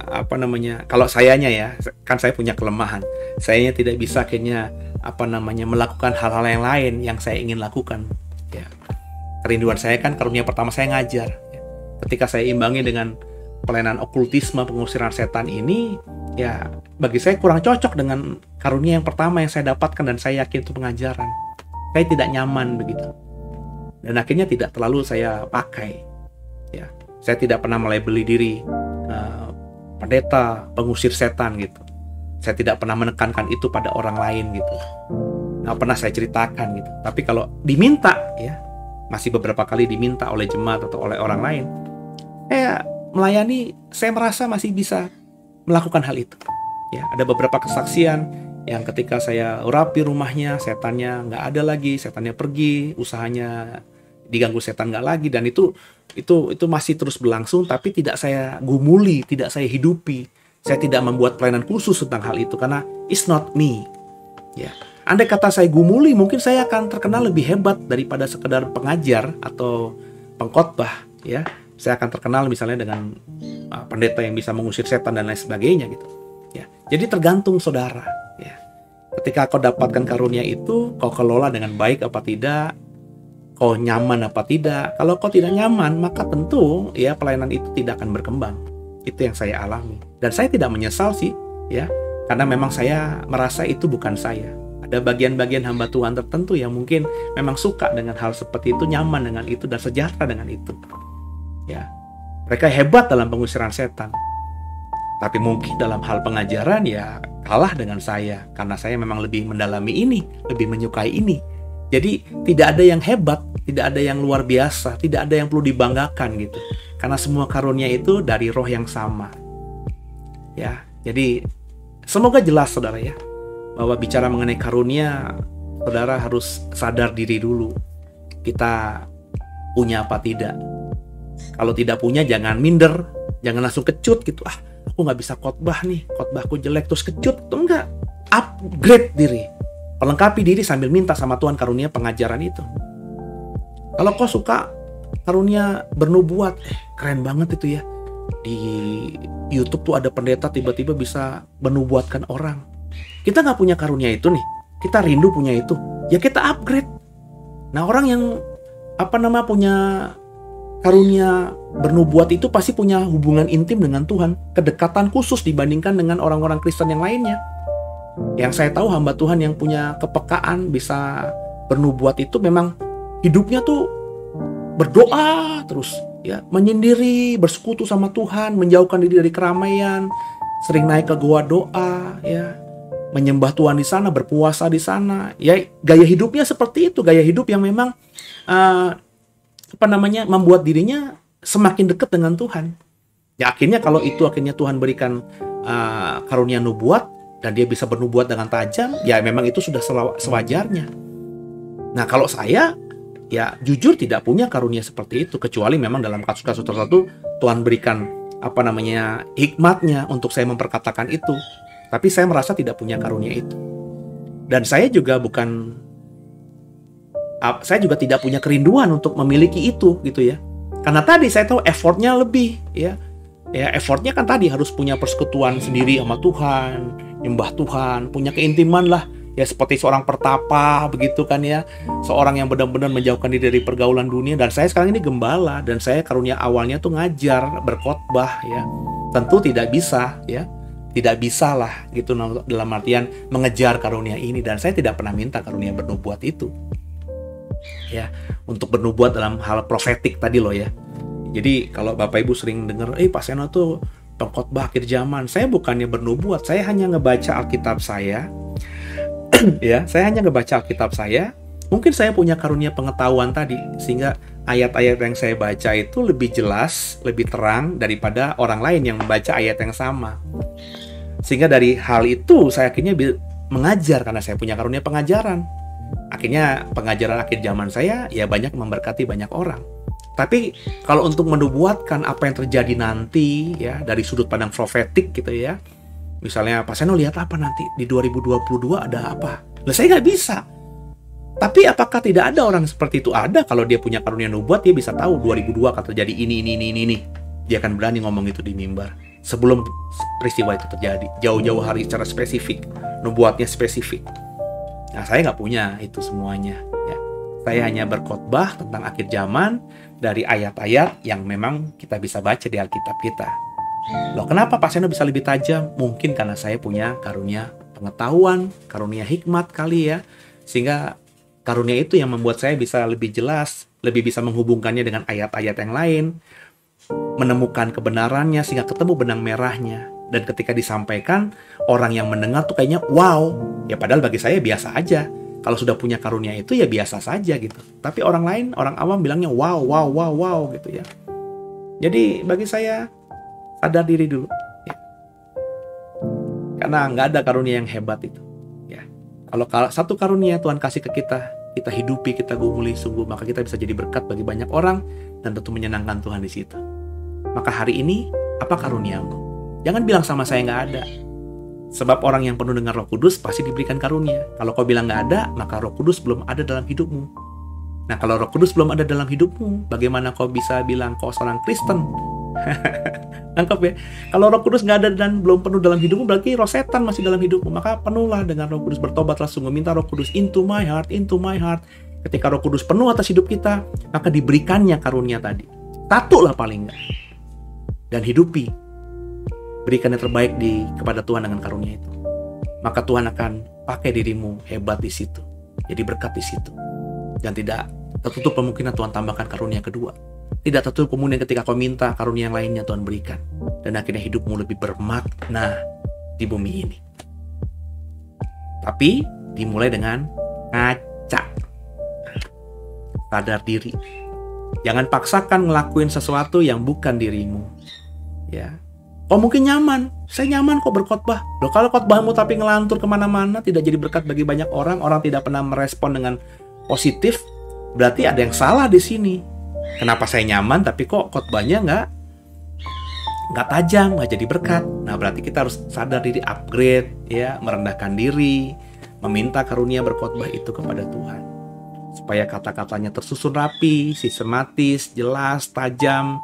S2: kalau sayanya ya, kan saya punya kelemahan, sayanya tidak bisa akhirnya melakukan hal-hal yang lain yang saya ingin lakukan ya. Kerinduan saya kan karunia pertama saya ngajar ya. Ketika saya imbangi dengan pelayanan okultisme pengusiran setan ini ya, bagi saya kurang cocok dengan karunia yang pertama yang saya dapatkan dan saya yakin itu pengajaran. Saya tidak nyaman begitu. dan akhirnya tidak terlalu saya pakai. Ya, saya tidak pernah melabeli diri pendeta, pengusir setan gitu. Saya tidak pernah menekankan itu pada orang lain gitu. Nggak pernah saya ceritakan gitu. Tapi kalau diminta, ya, masih beberapa kali diminta oleh jemaat atau oleh orang lain, saya melayani, saya merasa masih bisa melakukan hal itu. Ya, ada beberapa kesaksian yang ketika saya urapi rumahnya, setannya nggak ada lagi, setannya pergi, usahanya diganggu setan nggak lagi, dan itu masih terus berlangsung, tapi tidak saya gumuli, tidak saya hidupi. Saya tidak membuat pelayanan khusus tentang hal itu karena it's not me. Ya, andai kata saya gumuli, mungkin saya akan terkenal lebih hebat daripada sekedar pengajar atau pengkhotbah. Ya, saya akan terkenal misalnya dengan pendeta yang bisa mengusir setan dan lain sebagainya gitu. Ya, jadi tergantung saudara. Ya, ketika kau dapatkan karunia itu, kau kelola dengan baik apa tidak, kau nyaman apa tidak. Kalau kau tidak nyaman, maka tentu ya pelayanan itu tidak akan berkembang. Itu yang saya alami. Dan saya tidak menyesal sih, ya, karena memang saya merasa itu bukan saya. Ada bagian-bagian hamba Tuhan tertentu yang mungkin memang suka dengan hal seperti itu, nyaman dengan itu, dan sejahtera dengan itu. Ya, mereka hebat dalam pengusiran setan. Tapi mungkin dalam hal pengajaran ya kalah dengan saya, karena saya memang lebih mendalami ini, lebih menyukai ini. Jadi tidak ada yang hebat, tidak ada yang luar biasa, tidak ada yang perlu dibanggakan gitu. Karena semua karunia itu dari roh yang sama. Ya, jadi semoga jelas saudara ya, bahwa bicara mengenai karunia, saudara harus sadar diri dulu. Kita punya apa tidak. Kalau tidak punya jangan minder, jangan langsung kecut gitu. Aku nggak bisa khotbah nih, khotbahku jelek terus kecut. Tuh enggak, upgrade diri, perlengkapi diri sambil minta sama Tuhan karunia pengajaran itu. Kalau kau suka karunia bernubuat, keren banget itu ya. Di YouTube tuh ada pendeta tiba-tiba bisa menubuatkan orang. Kita nggak punya karunia itu nih, kita rindu punya itu, ya kita upgrade. Nah, orang yang punya karunia bernubuat itu pasti punya hubungan intim dengan Tuhan, kedekatan khusus dibandingkan dengan orang-orang Kristen yang lainnya. Yang saya tahu hamba Tuhan yang punya kepekaan bisa bernubuat itu memang hidupnya tuh berdoa terus, ya, menyendiri, bersekutu sama Tuhan, menjauhkan diri dari keramaian, sering naik ke gua doa, ya, menyembah Tuhan di sana, berpuasa di sana. Ya, gaya hidupnya seperti itu, gaya hidup yang memang membuat dirinya semakin dekat dengan Tuhan. Ya, akhirnya kalau itu akhirnya Tuhan berikan karunia nubuat dan dia bisa bernubuat dengan tajam, ya memang itu sudah sewajarnya. Nah, kalau saya ya jujur tidak punya karunia seperti itu, kecuali memang dalam kasus-kasus tertentu Tuhan berikan hikmatnya untuk saya memperkatakan itu. Tapi saya merasa tidak punya karunia itu. Dan saya juga tidak punya kerinduan untuk memiliki itu gitu ya. Karena tadi saya tahu effortnya lebih ya. Ya, effortnya kan tadi harus punya persekutuan sendiri sama Tuhan, nyembah Tuhan, punya keintiman lah. Ya, seperti seorang pertapa begitu kan ya, seorang yang benar-benar menjauhkan diri dari pergaulan dunia. Dan saya sekarang ini gembala, dan saya karunia awalnya tuh ngajar, berkhotbah ya. Tentu tidak bisa ya, tidak bisa lah gitu dalam artian mengejar karunia ini. Dan saya tidak pernah minta karunia bernubuat itu ya, untuk bernubuat dalam hal profetik tadi loh ya. Jadi kalau Bapak Ibu sering dengar, Pak Seno tuh pengkhotbah akhir zaman, saya bukannya bernubuat, saya hanya ngebaca Alkitab saya. Ya, saya hanya ngebaca Alkitab saya. Mungkin saya punya karunia pengetahuan tadi, sehingga ayat-ayat yang saya baca itu lebih jelas, lebih terang daripada orang lain yang membaca ayat yang sama. Sehingga dari hal itu saya akhirnya mengajar karena saya punya karunia pengajaran. Akhirnya pengajaran akhir zaman saya ya banyak memberkati banyak orang. Tapi kalau untuk menubuatkan apa yang terjadi nanti ya dari sudut pandang profetik gitu ya, misalnya Pak Seno lihat apa nanti di 2022 ada apa? Lah saya nggak bisa. Tapi apakah tidak ada orang seperti itu? Ada. Kalau dia punya karunia nubuat, dia bisa tahu 2002 akan terjadi ini. Dia akan berani ngomong itu di mimbar sebelum peristiwa itu terjadi. Jauh-jauh hari secara spesifik. Nubuatnya spesifik. Nah, saya nggak punya itu semuanya. Ya. Saya hanya berkhotbah tentang akhir zaman dari ayat-ayat yang memang kita bisa baca di Alkitab kita. Loh, kenapa Pak Seno bisa lebih tajam? Mungkin karena saya punya karunia pengetahuan, karunia hikmat kali ya. Sehingga karunia itu yang membuat saya bisa lebih jelas lebih bisa menghubungkannya dengan ayat-ayat yang lain, menemukan kebenarannya sehingga ketemu benang merahnya. Dan ketika disampaikan, orang yang mendengar tuh kayaknya wow. Ya padahal bagi saya biasa aja. Kalau sudah punya karunia itu ya biasa saja gitu. Tapi orang lain, orang awam bilangnya wow, wow, wow, wow gitu ya. Jadi bagi saya sadar diri dulu. Ya. Karena nggak ada karunia yang hebat itu. Ya. Kalau satu karunia Tuhan kasih ke kita hidupi, kita gumuli sungguh, maka kita bisa jadi berkat bagi banyak orang dan tentu menyenangkan Tuhan di situ. Maka hari ini, apa karuniamu? Jangan bilang sama saya nggak ada. Sebab orang yang penuh dengan Roh Kudus pasti diberikan karunia. Kalau kau bilang nggak ada, maka Roh Kudus belum ada dalam hidupmu. Nah, kalau Roh Kudus belum ada dalam hidupmu, bagaimana kau bisa bilang kau seorang Kristen? Nangkep ya? Kalau Roh Kudus nggak ada dan belum penuh dalam hidupmu, berarti roh setan masih dalam hidupmu. Maka penuhlah dengan Roh Kudus, bertobatlah sungguh, minta Roh Kudus into my heart, into my heart. Ketika Roh Kudus penuh atas hidup kita, maka diberikannya karunia tadi. Satu lah paling nggak. Dan hidupi. Berikan yang terbaik kepada Tuhan dengan karunia itu. Maka Tuhan akan pakai dirimu hebat di situ. Jadi berkat di situ. Dan tidak tertutup kemungkinan Tuhan tambahkan karunia kedua. Tidak tertutup kemungkinan ketika kau minta karunia yang lainnya Tuhan berikan. Dan akhirnya hidupmu lebih bermakna di bumi ini. Tapi dimulai dengan ngaca. Sadar diri. Jangan paksakan ngelakuin sesuatu yang bukan dirimu. Ya. Oh mungkin nyaman, saya nyaman kok berkhotbah. Loh kalau khotbahmu tapi ngelantur kemana-mana, tidak jadi berkat bagi banyak orang, orang tidak pernah merespon dengan positif, berarti ada yang salah di sini. Kenapa saya nyaman tapi kok khotbahnya nggak tajam, nggak jadi berkat? Nah berarti kita harus sadar diri, upgrade, ya, merendahkan diri, meminta karunia berkhotbah itu kepada Tuhan, supaya kata-katanya tersusun rapi, sistematis, jelas, tajam.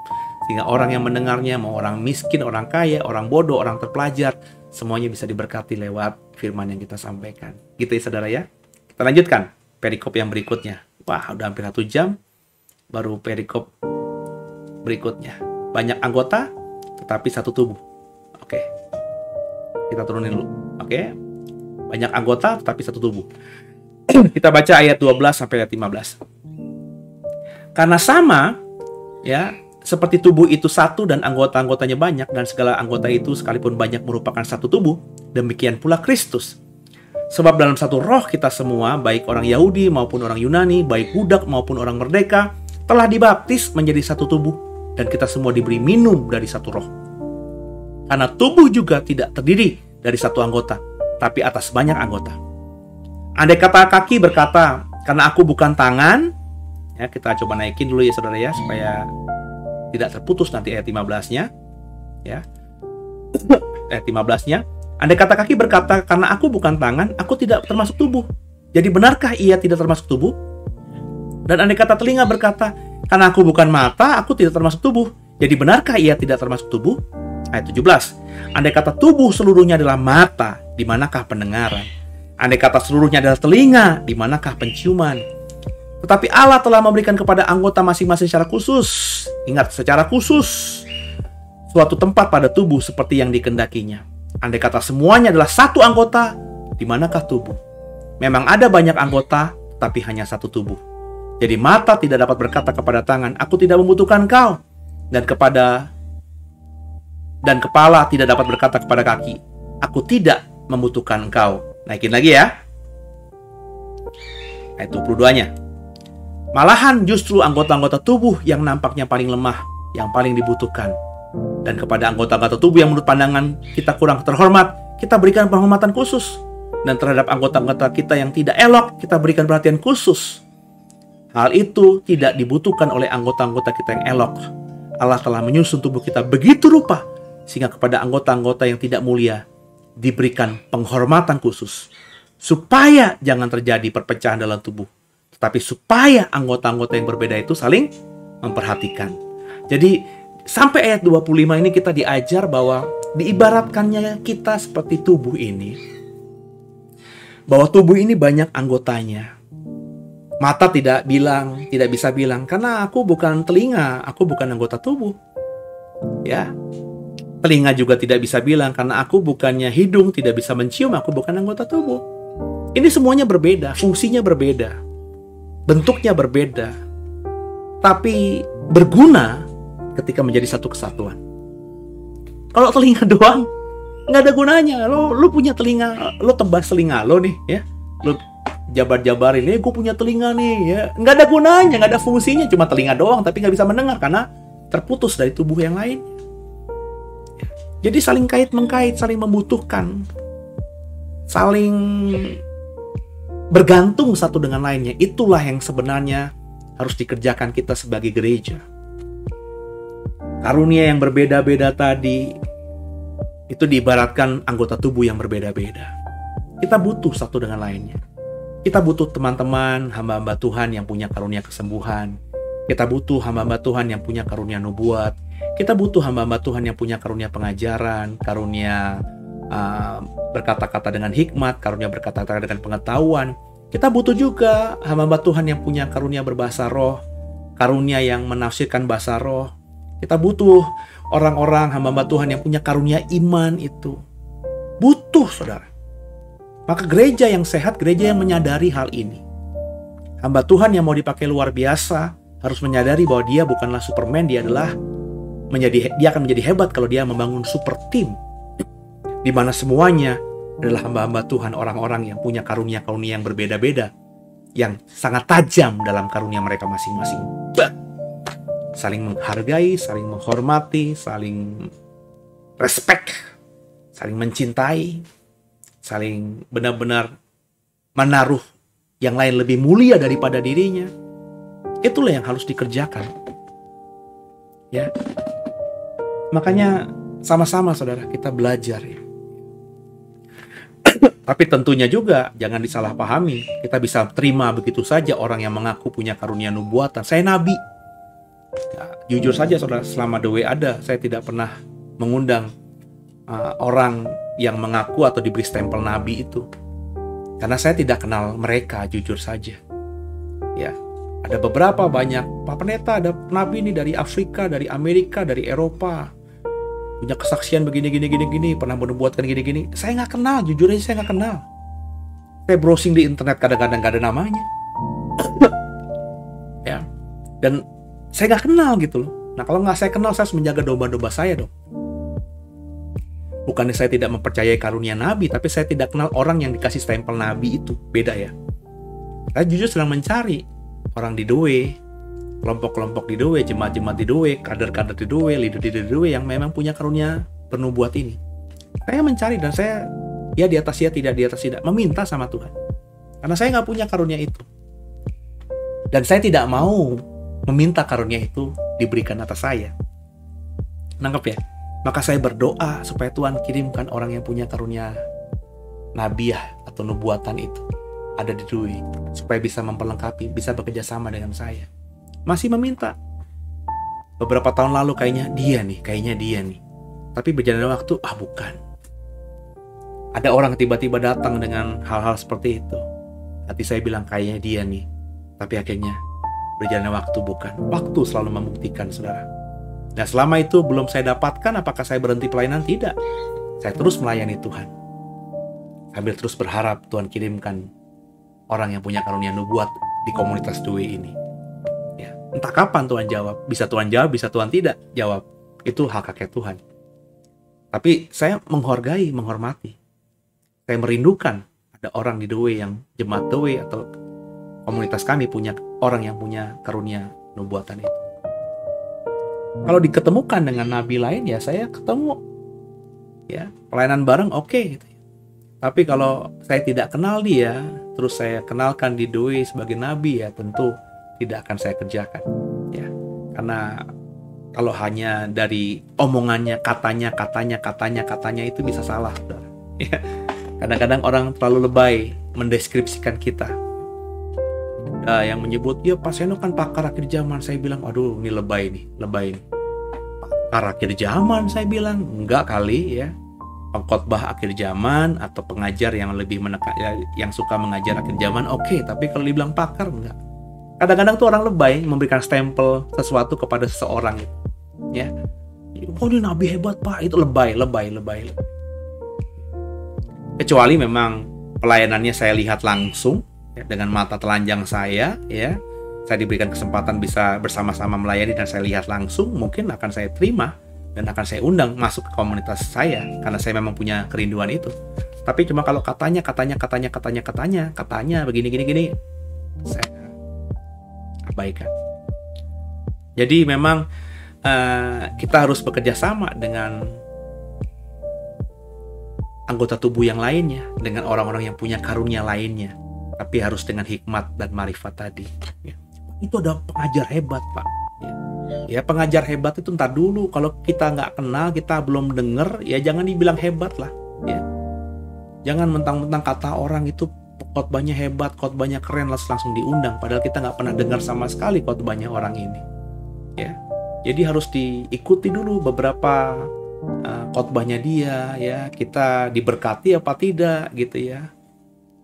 S2: Sehingga orang yang mendengarnya, mau orang miskin, orang kaya, orang bodoh, orang terpelajar, semuanya bisa diberkati lewat firman yang kita sampaikan. Gitu ya saudara ya. Kita lanjutkan perikop yang berikutnya. Wah udah hampir 1 jam, baru perikop berikutnya. Banyak anggota, tetapi satu tubuh. Oke. Kita turunin dulu. Oke. Banyak anggota, tetapi satu tubuh. Kita baca ayat 12 sampai ayat 15. Karena sama, ya, seperti tubuh itu satu dan anggota-anggotanya banyak, dan segala anggota itu sekalipun banyak merupakan satu tubuh, demikian pula Kristus. Sebab dalam satu roh kita semua, baik orang Yahudi maupun orang Yunani, baik budak maupun orang merdeka, telah dibaptis menjadi satu tubuh, dan kita semua diberi minum dari satu roh. Karena tubuh juga tidak terdiri dari satu anggota, tapi atas banyak anggota. Andai kata kaki berkata, karena aku bukan tangan, ya kita coba naikin dulu ya saudara ya, supaya tidak terputus nanti ayat 15-nya. Ya. Ayat 15-nya. Andai kata kaki berkata, karena aku bukan tangan, aku tidak termasuk tubuh. Jadi benarkah ia tidak termasuk tubuh? Dan andai kata telinga berkata, karena aku bukan mata, aku tidak termasuk tubuh. Jadi benarkah ia tidak termasuk tubuh? Ayat 17. Andai kata tubuh seluruhnya adalah mata, di manakah pendengaran? Andai kata seluruhnya adalah telinga, di manakah penciuman? Tetapi Allah telah memberikan kepada anggota masing-masing secara khusus. Ingat, secara khusus. Suatu tempat pada tubuh seperti yang dikendakinya. Andai kata semuanya adalah satu anggota, di manakah tubuh? Memang ada banyak anggota, tapi hanya satu tubuh. Jadi mata tidak dapat berkata kepada tangan, aku tidak membutuhkan kau. Dan kepala tidak dapat berkata kepada kaki, aku tidak membutuhkan engkau. Naikin lagi ya. Ayat 22-nya. Malahan justru anggota-anggota tubuh yang nampaknya paling lemah, yang paling dibutuhkan. Dan kepada anggota-anggota tubuh yang menurut pandangan kita kurang terhormat, kita berikan penghormatan khusus. Dan terhadap anggota-anggota kita yang tidak elok, kita berikan perhatian khusus. Hal itu tidak dibutuhkan oleh anggota-anggota kita yang elok. Allah telah menyusun tubuh kita begitu rupa, sehingga kepada anggota-anggota yang tidak mulia, diberikan penghormatan khusus. Supaya jangan terjadi perpecahan dalam tubuh. Tapi supaya anggota-anggota yang berbeda itu saling memperhatikan. Jadi sampai ayat 25 ini kita diajar bahwa diibaratkannya kita seperti tubuh ini. Bahwa tubuh ini banyak anggotanya. Mata tidak bisa bilang, karena aku bukan telinga, aku bukan anggota tubuh. Ya. Telinga juga tidak bisa bilang, karena aku bukannya hidung, tidak bisa mencium, aku bukan anggota tubuh. Ini semuanya berbeda, fungsinya berbeda. Bentuknya berbeda. tapi berguna ketika menjadi satu kesatuan. Kalau telinga doang, nggak ada gunanya. Lo punya telinga, lo tebas telinga lo nih, ya. Lo jabar-jabarin, gue punya telinga nih, ya. Nggak ada gunanya, nggak ada fungsinya. Cuma telinga doang, tapi nggak bisa mendengar karena terputus dari tubuh yang lain. Jadi saling kait-mengkait, saling membutuhkan, saling bergantung satu dengan lainnya. Itulah yang sebenarnya harus dikerjakan kita sebagai gereja. Karunia yang berbeda-beda tadi itu diibaratkan anggota tubuh yang berbeda-beda. Kita butuh satu dengan lainnya. Kita butuh teman-teman, hamba-hamba Tuhan yang punya karunia kesembuhan. Kita butuh hamba-hamba Tuhan yang punya karunia nubuat. Kita butuh hamba-hamba Tuhan yang punya karunia pengajaran, karunia berkata-kata dengan hikmat, karunia berkata-kata dengan pengetahuan. Kita butuh juga hamba-hamba Tuhan yang punya karunia berbahasa roh, karunia yang menafsirkan bahasa roh. Kita butuh orang-orang hamba-hamba Tuhan yang punya karunia iman itu. Butuh, saudara. Maka gereja yang sehat, gereja yang menyadari hal ini. Hamba Tuhan yang mau dipakai luar biasa harus menyadari bahwa dia bukanlah Superman, dia akan menjadi hebat kalau dia membangun super team, di mana semuanya adalah hamba-hamba Tuhan, orang-orang yang punya karunia-karunia yang berbeda-beda, yang sangat tajam dalam karunia mereka masing-masing. Saling menghargai, saling menghormati, saling respect, saling mencintai, saling benar-benar menaruh yang lain lebih mulia daripada dirinya. Itulah yang harus dikerjakan. Ya. Makanya sama-sama saudara kita belajar ya. Tapi tentunya juga jangan disalahpahami. Kita bisa terima begitu saja orang yang mengaku punya karunia nubuatan. Saya nabi. Ya, jujur saja saudara, selama The Way ada, saya tidak pernah mengundang orang yang mengaku atau diberi stempel nabi itu. Karena saya tidak kenal mereka, jujur saja. Ya, ada beberapa banyak Pak Pendeta, ada nabi ini dari Afrika, dari Amerika, dari Eropa. Punya kesaksian begini, pernah menubuatkan gini. Saya nggak kenal, jujur aja saya nggak kenal. Saya browsing di internet kadang-kadang nggak ada namanya. Ya, dan saya nggak kenal gitu loh. Nah kalau nggak saya kenal, saya harus menjaga domba-domba saya dong. Bukannya saya tidak mempercayai karunia nabi, tapi saya tidak kenal orang yang dikasih stempel nabi itu. Beda ya. Saya jujur sedang mencari orang di The Way, kelompok-kelompok di The Way, jemaat-jemaat di The Way, kader-kader di The Way, leader di The Way yang memang punya karunia penubuat ini. Saya mencari dan saya ya di atas ya tidak, di atas tidak, meminta sama Tuhan. Karena saya nggak punya karunia itu. Dan saya tidak mau meminta karunia itu diberikan atas saya. Nangkep ya? Maka saya berdoa supaya Tuhan kirimkan orang yang punya karunia nabiah atau nubuatan itu ada di The Way, supaya bisa memperlengkapi, bisa bekerja sama dengan saya. Masih meminta. Beberapa tahun lalu kayaknya dia nih. Tapi berjalannya waktu, bukan. Ada orang tiba-tiba datang dengan hal-hal seperti itu. Hati saya bilang kayaknya dia nih. Tapi akhirnya berjalannya waktu, bukan. Waktu selalu membuktikan, saudara. Nah selama itu belum saya dapatkan, apakah saya berhenti pelayanan? Tidak. Saya terus melayani Tuhan. Sambil terus berharap Tuhan kirimkan orang yang punya karunia nubuat di komunitas The Way ini. Ya, entah kapan Tuhan jawab. Bisa Tuhan jawab, bisa Tuhan tidak jawab. Itu hak kakek Tuhan. Tapi saya menghargai, menghormati. Saya merindukan ada orang di The Way yang jemaat The Way atau komunitas kami punya orang yang punya karunia nubuatan itu. Kalau diketemukan dengan nabi lain ya saya ketemu. Ya, pelayanan bareng oke gitu. Tapi kalau saya tidak kenal dia, terus saya kenalkan di The Way sebagai nabi, ya tentu tidak akan saya kerjakan. Ya, karena kalau hanya dari omongannya, katanya itu bisa salah, saudara. Ya, kadang-kadang orang terlalu lebay mendeskripsikan kita. Yang menyebut, ya Pak Seno kan pakar akhir zaman. Saya bilang, aduh ini lebay nih. Pakar akhir zaman, saya bilang, enggak kali ya. Pengkhotbah akhir zaman atau pengajar yang lebih menekan, yang suka mengajar akhir zaman, oke. Tapi kalau dibilang pakar, enggak. Kadang-kadang tuh orang lebay memberikan stempel sesuatu kepada seseorang, ya. Oh ini nabi hebat Pak, itu lebay. Kecuali memang pelayanannya saya lihat langsung, ya, dengan mata telanjang saya, ya. saya diberikan kesempatan bisa bersama-sama melayani dan saya lihat langsung, mungkin akan saya terima dan akan saya undang masuk ke komunitas saya karena saya memang punya kerinduan itu. Tapi cuma kalau katanya begini, saya abaikan. Jadi memang kita harus bekerja sama dengan anggota tubuh yang lainnya, dengan orang-orang yang punya karunia lainnya, tapi harus dengan hikmat dan marifat tadi. Ya. Itu ada pengajar hebat, Pak. Ya, pengajar hebat itu ntar dulu. Kalau kita nggak kenal, kita belum dengar, ya jangan dibilang hebat lah. Ya. Jangan mentang-mentang kata orang itu khotbahnya hebat, khotbahnya keren, langsung diundang. Padahal kita nggak pernah dengar sama sekali khotbahnya orang ini. Ya. Jadi harus diikuti dulu beberapa khotbahnya dia, ya, kita diberkati apa tidak gitu ya.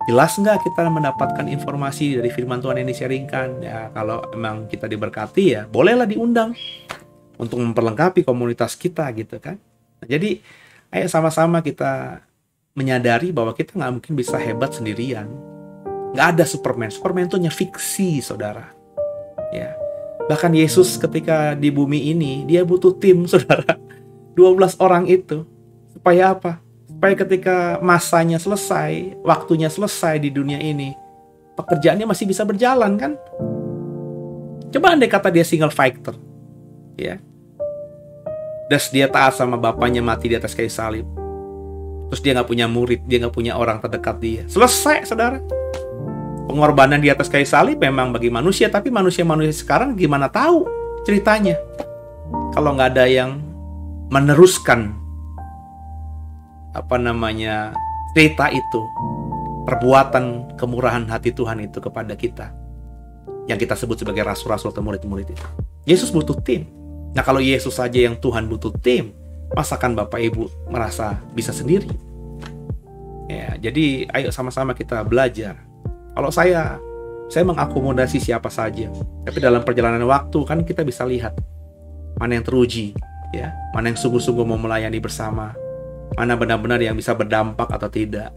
S2: Jelas nggak kita mendapatkan informasi dari firman Tuhan yang di-sharingkan? Ya, kalau emang kita diberkati ya bolehlah diundang untuk memperlengkapi komunitas kita gitu kan. Nah, jadi ayo sama-sama kita menyadari bahwa kita nggak mungkin bisa hebat sendirian. Nggak ada Superman. Superman itu hanya fiksi, saudara. Ya. Bahkan Yesus ketika di bumi ini dia butuh tim, saudara. 12 orang itu. Supaya apa? Supaya ketika masanya selesai, waktunya selesai di dunia ini, pekerjaannya masih bisa berjalan kan? Coba andai kata dia single fighter, ya. Terus dia taat sama bapaknya mati di atas kayu salib. Terus dia nggak punya murid, dia nggak punya orang terdekat dia. Selesai, saudara. Pengorbanan di atas kayu salib memang bagi manusia, tapi manusia-manusia sekarang gimana tahu ceritanya? Kalau nggak ada yang meneruskan cerita itu, perbuatan kemurahan hati Tuhan itu kepada kita, yang kita sebut sebagai rasul-rasul atau murid-murid itu. Yesus butuh tim. Nah, kalau Yesus saja yang Tuhan butuh tim, masakan Bapak Ibu merasa bisa sendiri? Ya, jadi ayo sama-sama kita belajar. Kalau saya mengakomodasi siapa saja, tapi dalam perjalanan waktu kan kita bisa lihat mana yang teruji, ya, mana yang sungguh-sungguh mau melayani bersama, mana benar-benar yang bisa berdampak atau tidak.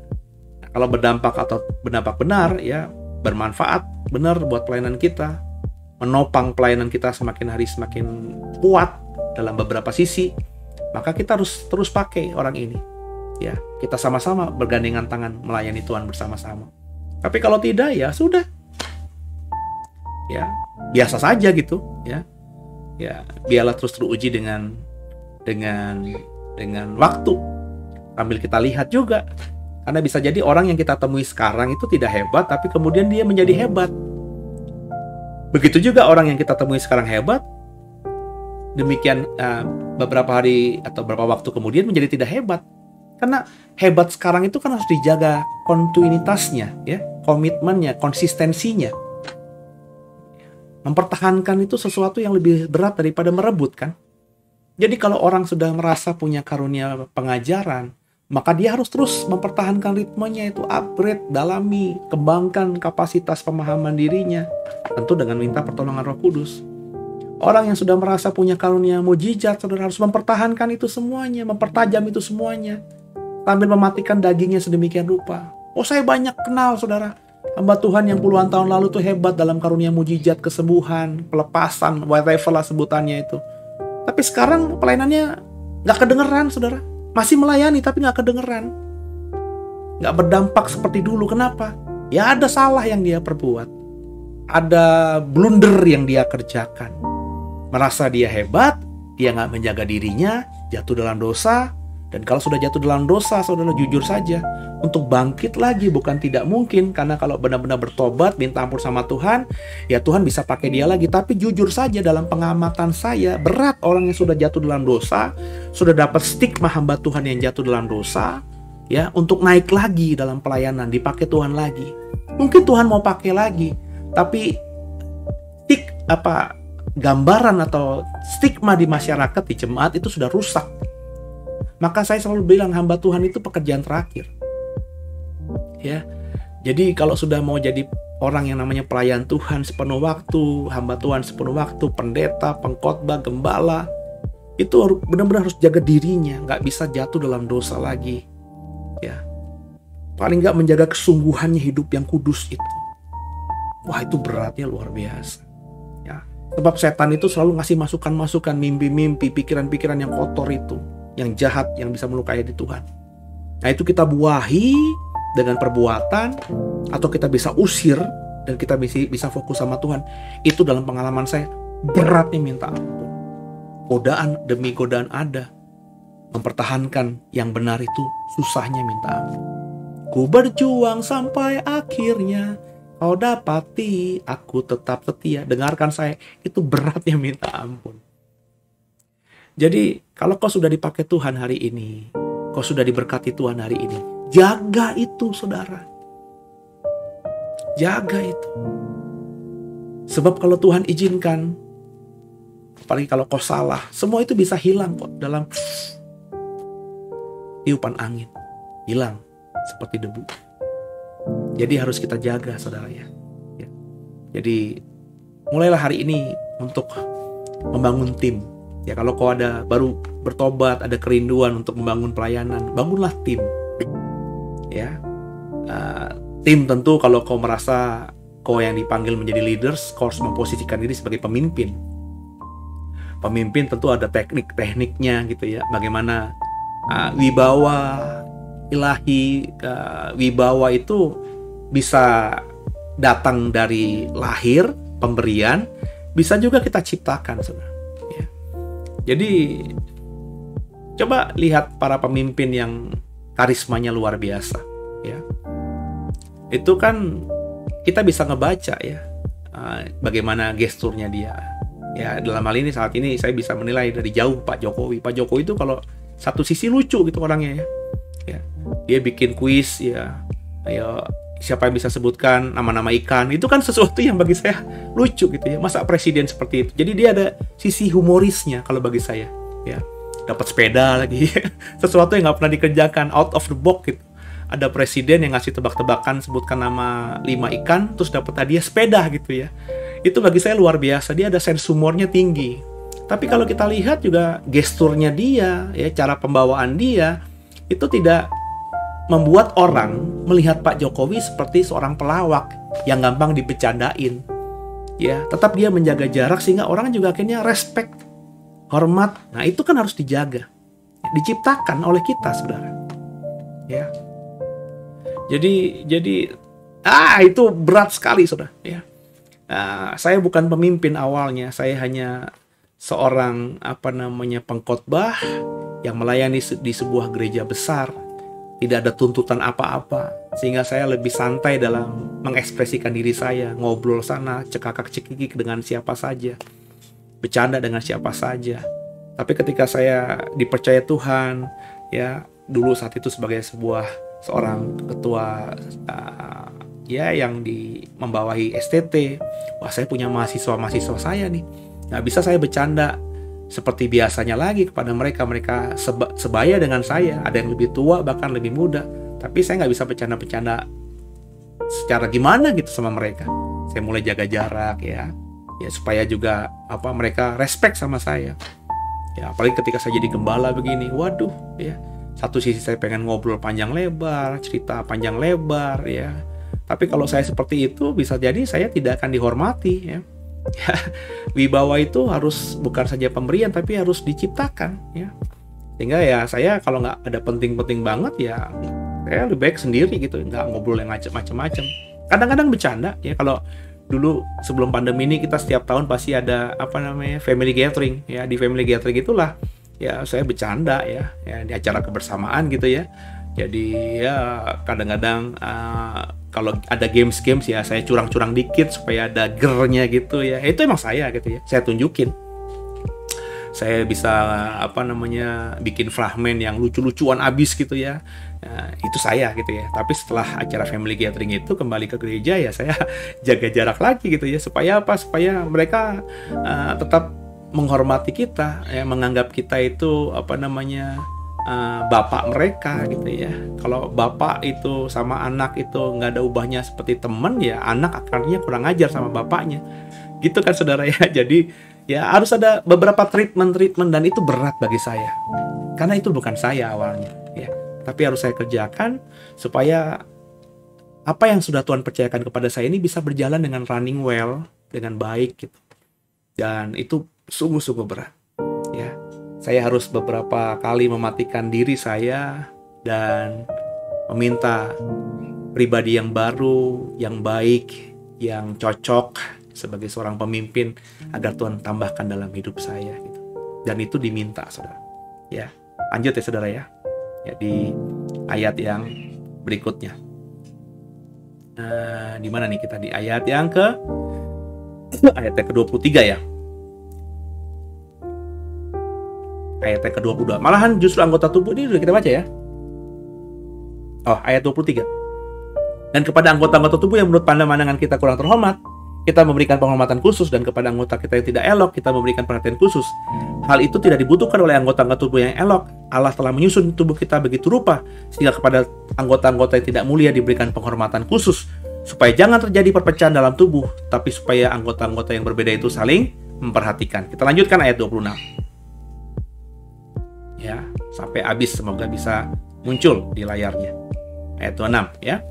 S2: Nah, kalau berdampak atau berdampak benar, ya bermanfaat benar buat pelayanan kita, menopang pelayanan kita semakin hari semakin kuat dalam beberapa sisi, maka kita harus terus pakai orang ini. Ya, kita sama-sama bergandengan tangan melayani Tuhan bersama-sama. Tapi kalau tidak, ya sudah. Ya, biasa saja gitu, ya. Ya, biarlah terus teruji dengan waktu. Sambil kita lihat juga. Karena bisa jadi orang yang kita temui sekarang itu tidak hebat, tapi kemudian dia menjadi hebat. Begitu juga orang yang kita temui sekarang hebat, demikian beberapa hari atau beberapa waktu kemudian menjadi tidak hebat. Karena hebat sekarang itu kan harus dijaga kontinuitasnya, ya, komitmennya, konsistensinya. Mempertahankan itu sesuatu yang lebih berat daripada merebut kan. Jadi kalau orang sudah merasa punya karunia pengajaran, maka dia harus terus mempertahankan ritmenya itu, upgrade, dalami, kembangkan kapasitas pemahaman dirinya, tentu dengan minta pertolongan Roh Kudus. Orang yang sudah merasa punya karunia mujizat, saudara harus mempertahankan itu semuanya, mempertajam itu semuanya, sambil mematikan dagingnya sedemikian rupa. Oh, saya banyak kenal, saudara, hamba Tuhan yang puluhan tahun lalu tuh hebat dalam karunia mujizat, kesembuhan, pelepasan, whatever lah sebutannya itu. Tapi sekarang pelayanannya nggak kedengeran, saudara. Masih melayani tapi nggak kedengeran. Nggak berdampak seperti dulu. Kenapa? Ya ada salah yang dia perbuat. Ada blunder yang dia kerjakan. Merasa dia hebat, dia nggak menjaga dirinya, jatuh dalam dosa. Dan kalau sudah jatuh dalam dosa, saudara, jujur saja, untuk bangkit lagi bukan tidak mungkin. Karena kalau benar-benar bertobat, minta ampun sama Tuhan, ya Tuhan bisa pakai dia lagi. Tapi jujur saja, dalam pengamatan saya, berat orang yang sudah jatuh dalam dosa, sudah dapat stigma hamba Tuhan yang jatuh dalam dosa, ya, untuk naik lagi dalam pelayanan, dipakai Tuhan lagi. Mungkin Tuhan mau pakai lagi, tapi gambaran atau stigma di masyarakat, di jemaat itu sudah rusak. Maka saya selalu bilang hamba Tuhan itu pekerjaan terakhir. Ya. Jadi kalau sudah mau jadi orang yang namanya pelayan Tuhan sepenuh waktu, hamba Tuhan sepenuh waktu, pendeta, pengkhotbah, gembala, itu benar-benar harus jaga dirinya, nggak bisa jatuh dalam dosa lagi. Ya. Paling nggak menjaga kesungguhannya hidup yang kudus itu. Wah, itu beratnya luar biasa. Ya, sebab setan itu selalu ngasih masukan-masukan, mimpi-mimpi, pikiran-pikiran yang kotor itu, yang jahat, yang bisa melukai hati Tuhan. Nah, itu kita buahi dengan perbuatan, atau kita bisa usir dan kita bisa fokus sama Tuhan. Itu dalam pengalaman saya beratnya minta ampun. Godaan demi godaan ada. Mempertahankan yang benar itu susahnya minta ampun. Ku berjuang sampai akhirnya kau dapati, aku tetap setia. Dengarkan saya, itu beratnya minta ampun. Jadi, kalau kau sudah dipakai Tuhan hari ini, kau sudah diberkati Tuhan hari ini, jaga itu, saudara. Jaga itu. Sebab kalau Tuhan izinkan, apalagi kalau kau salah, semua itu bisa hilang kok dalam tiupan angin. Hilang seperti debu. Jadi harus kita jaga, saudara ya. Jadi mulailah hari ini untuk membangun tim. Ya, kalau kau baru bertobat, ada kerinduan untuk membangun pelayanan, bangunlah tim. Ya, tim tentu kalau kau merasa kau yang dipanggil menjadi leaders, kau harus memposisikan diri sebagai pemimpin. Pemimpin tentu ada teknik-tekniknya gitu ya. Bagaimana wibawa ilahi, wibawa itu bisa datang dari lahir, pemberian, bisa juga kita ciptakan, saudara. Ya. Jadi coba lihat para pemimpin yang karismanya luar biasa, ya. Itu kan kita bisa ngebaca ya, bagaimana gesturnya dia. Ya, dalam hal ini saat ini saya bisa menilai dari jauh Pak Jokowi. Pak Jokowi itu kalau satu sisi lucu gitu orangnya ya. Ya, dia bikin kuis ya. Ayo, siapa yang bisa sebutkan nama-nama ikan? Itu kan sesuatu yang bagi saya lucu gitu ya. Masa presiden seperti itu? Jadi dia ada sisi humorisnya kalau bagi saya. Ya, dapat sepeda lagi. Sesuatu yang nggak pernah dikerjakan, out of the box gitu. Ada presiden yang ngasih tebak-tebakan, sebutkan nama 5 ikan, terus dapat hadiah sepeda gitu ya. Itu bagi saya luar biasa. Dia ada sense humornya tinggi. Tapi kalau kita lihat juga gesturnya dia, ya, cara pembawaan dia, itu tidak membuat orang melihat Pak Jokowi seperti seorang pelawak yang gampang dibecandain. Ya, tetap dia menjaga jarak sehingga orang juga akhirnya respect, hormat. Nah, itu kan harus dijaga. Diciptakan oleh kita, saudara. Ya. Jadi itu berat sekali, saudara, ya. Saya bukan pemimpin awalnya, saya hanya seorang pengkhotbah yang melayani di sebuah gereja besar. Tidak ada tuntutan apa-apa, sehingga saya lebih santai dalam mengekspresikan diri saya, ngobrol sana, cekakak-cekikik dengan siapa saja, bercanda dengan siapa saja. Tapi ketika saya dipercaya Tuhan, ya, dulu saat itu sebagai seorang ketua yang membawahi STT, wah, saya punya mahasiswa saya nih, nggak bisa saya bercanda seperti biasanya lagi kepada mereka sebaya dengan saya, ada yang lebih tua bahkan lebih muda, tapi saya nggak bisa bercanda secara gimana gitu sama mereka. Saya mulai jaga jarak ya supaya juga mereka respect sama saya. Ya, apalagi ketika saya jadi gembala begini, waduh ya, satu sisi saya pengen ngobrol panjang lebar, cerita panjang lebar ya, tapi kalau saya seperti itu bisa jadi saya tidak akan dihormati ya. Wibawa itu harus bukan saja pemberian tapi harus diciptakan ya. Sehingga ya saya kalau nggak ada penting-penting banget ya saya lebih baik sendiri gitu, nggak ngobrol yang macam-macam. Kadang-kadang bercanda ya, kalau dulu sebelum pandemi ini kita setiap tahun pasti ada family gathering ya. Di family gathering itulah ya saya bercanda ya di acara kebersamaan gitu ya. Jadi ya kadang-kadang kalau ada games ya saya curang-curang dikit supaya ada gernya gitu ya. Itu emang saya gitu ya. Saya tunjukin. Saya bisa bikin fragmen yang lucu-lucuan abis gitu ya. Itu saya gitu ya. Tapi setelah acara family gathering itu kembali ke gereja ya saya jaga jarak lagi gitu ya. Supaya Supaya mereka tetap menghormati kita ya, menganggap kita itu bapak mereka gitu ya. Kalau bapak itu sama anak itu nggak ada ubahnya seperti teman ya, anak akhirnya kurang ajar sama bapaknya gitu kan, saudara ya. Jadi ya harus ada beberapa treatment dan itu berat bagi saya karena itu bukan saya awalnya ya, tapi harus saya kerjakan supaya apa yang sudah Tuhan percayakan kepada saya ini bisa berjalan dengan running well, dengan baik gitu Dan itu sungguh-sungguh berat. Ya, saya harus beberapa kali mematikan diri saya dan meminta pribadi yang baru, yang baik, yang cocok sebagai seorang pemimpin agar Tuhan tambahkan dalam hidup saya gitu. Dan itu diminta, saudara. Ya, lanjut ya saudara ya. Ya, di ayat yang berikutnya. Di mana nih kita, di ayat yang ke-23 ya. Ayat yang ke-22. Malahan justru anggota tubuh ini sudah kita baca ya. Oh, ayat 23. Dan kepada anggota-anggota tubuh yang menurut pandangan kita kurang terhormat, kita memberikan penghormatan khusus, dan kepada anggota kita yang tidak elok, kita memberikan perhatian khusus. Hal itu tidak dibutuhkan oleh anggota-anggota tubuh yang elok. Allah telah menyusun tubuh kita begitu rupa, sehingga kepada anggota-anggota yang tidak mulia diberikan penghormatan khusus, supaya jangan terjadi perpecahan dalam tubuh, tapi supaya anggota-anggota yang berbeda itu saling memperhatikan. Kita lanjutkan ayat 26. Ya, sampai habis, semoga bisa muncul di layarnya. Ayat 26 ya.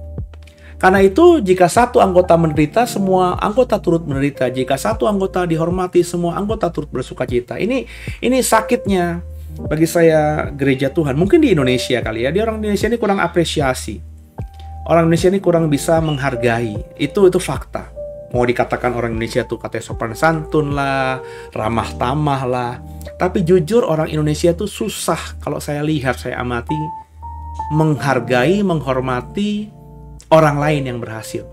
S2: Karena itu, jika satu anggota menderita, semua anggota turut menderita. Jika satu anggota dihormati, semua anggota turut bersukacita. Ini sakitnya bagi saya gereja Tuhan. Mungkin di Indonesia kali ya. Di orang Indonesia ini kurang apresiasi. Orang Indonesia ini kurang bisa menghargai. Itu fakta. Mau dikatakan orang Indonesia tuh katanya sopan santun lah, ramah tamah lah. Tapi jujur orang Indonesia tuh susah, kalau saya lihat, saya amati, menghargai, menghormati orang lain yang berhasil.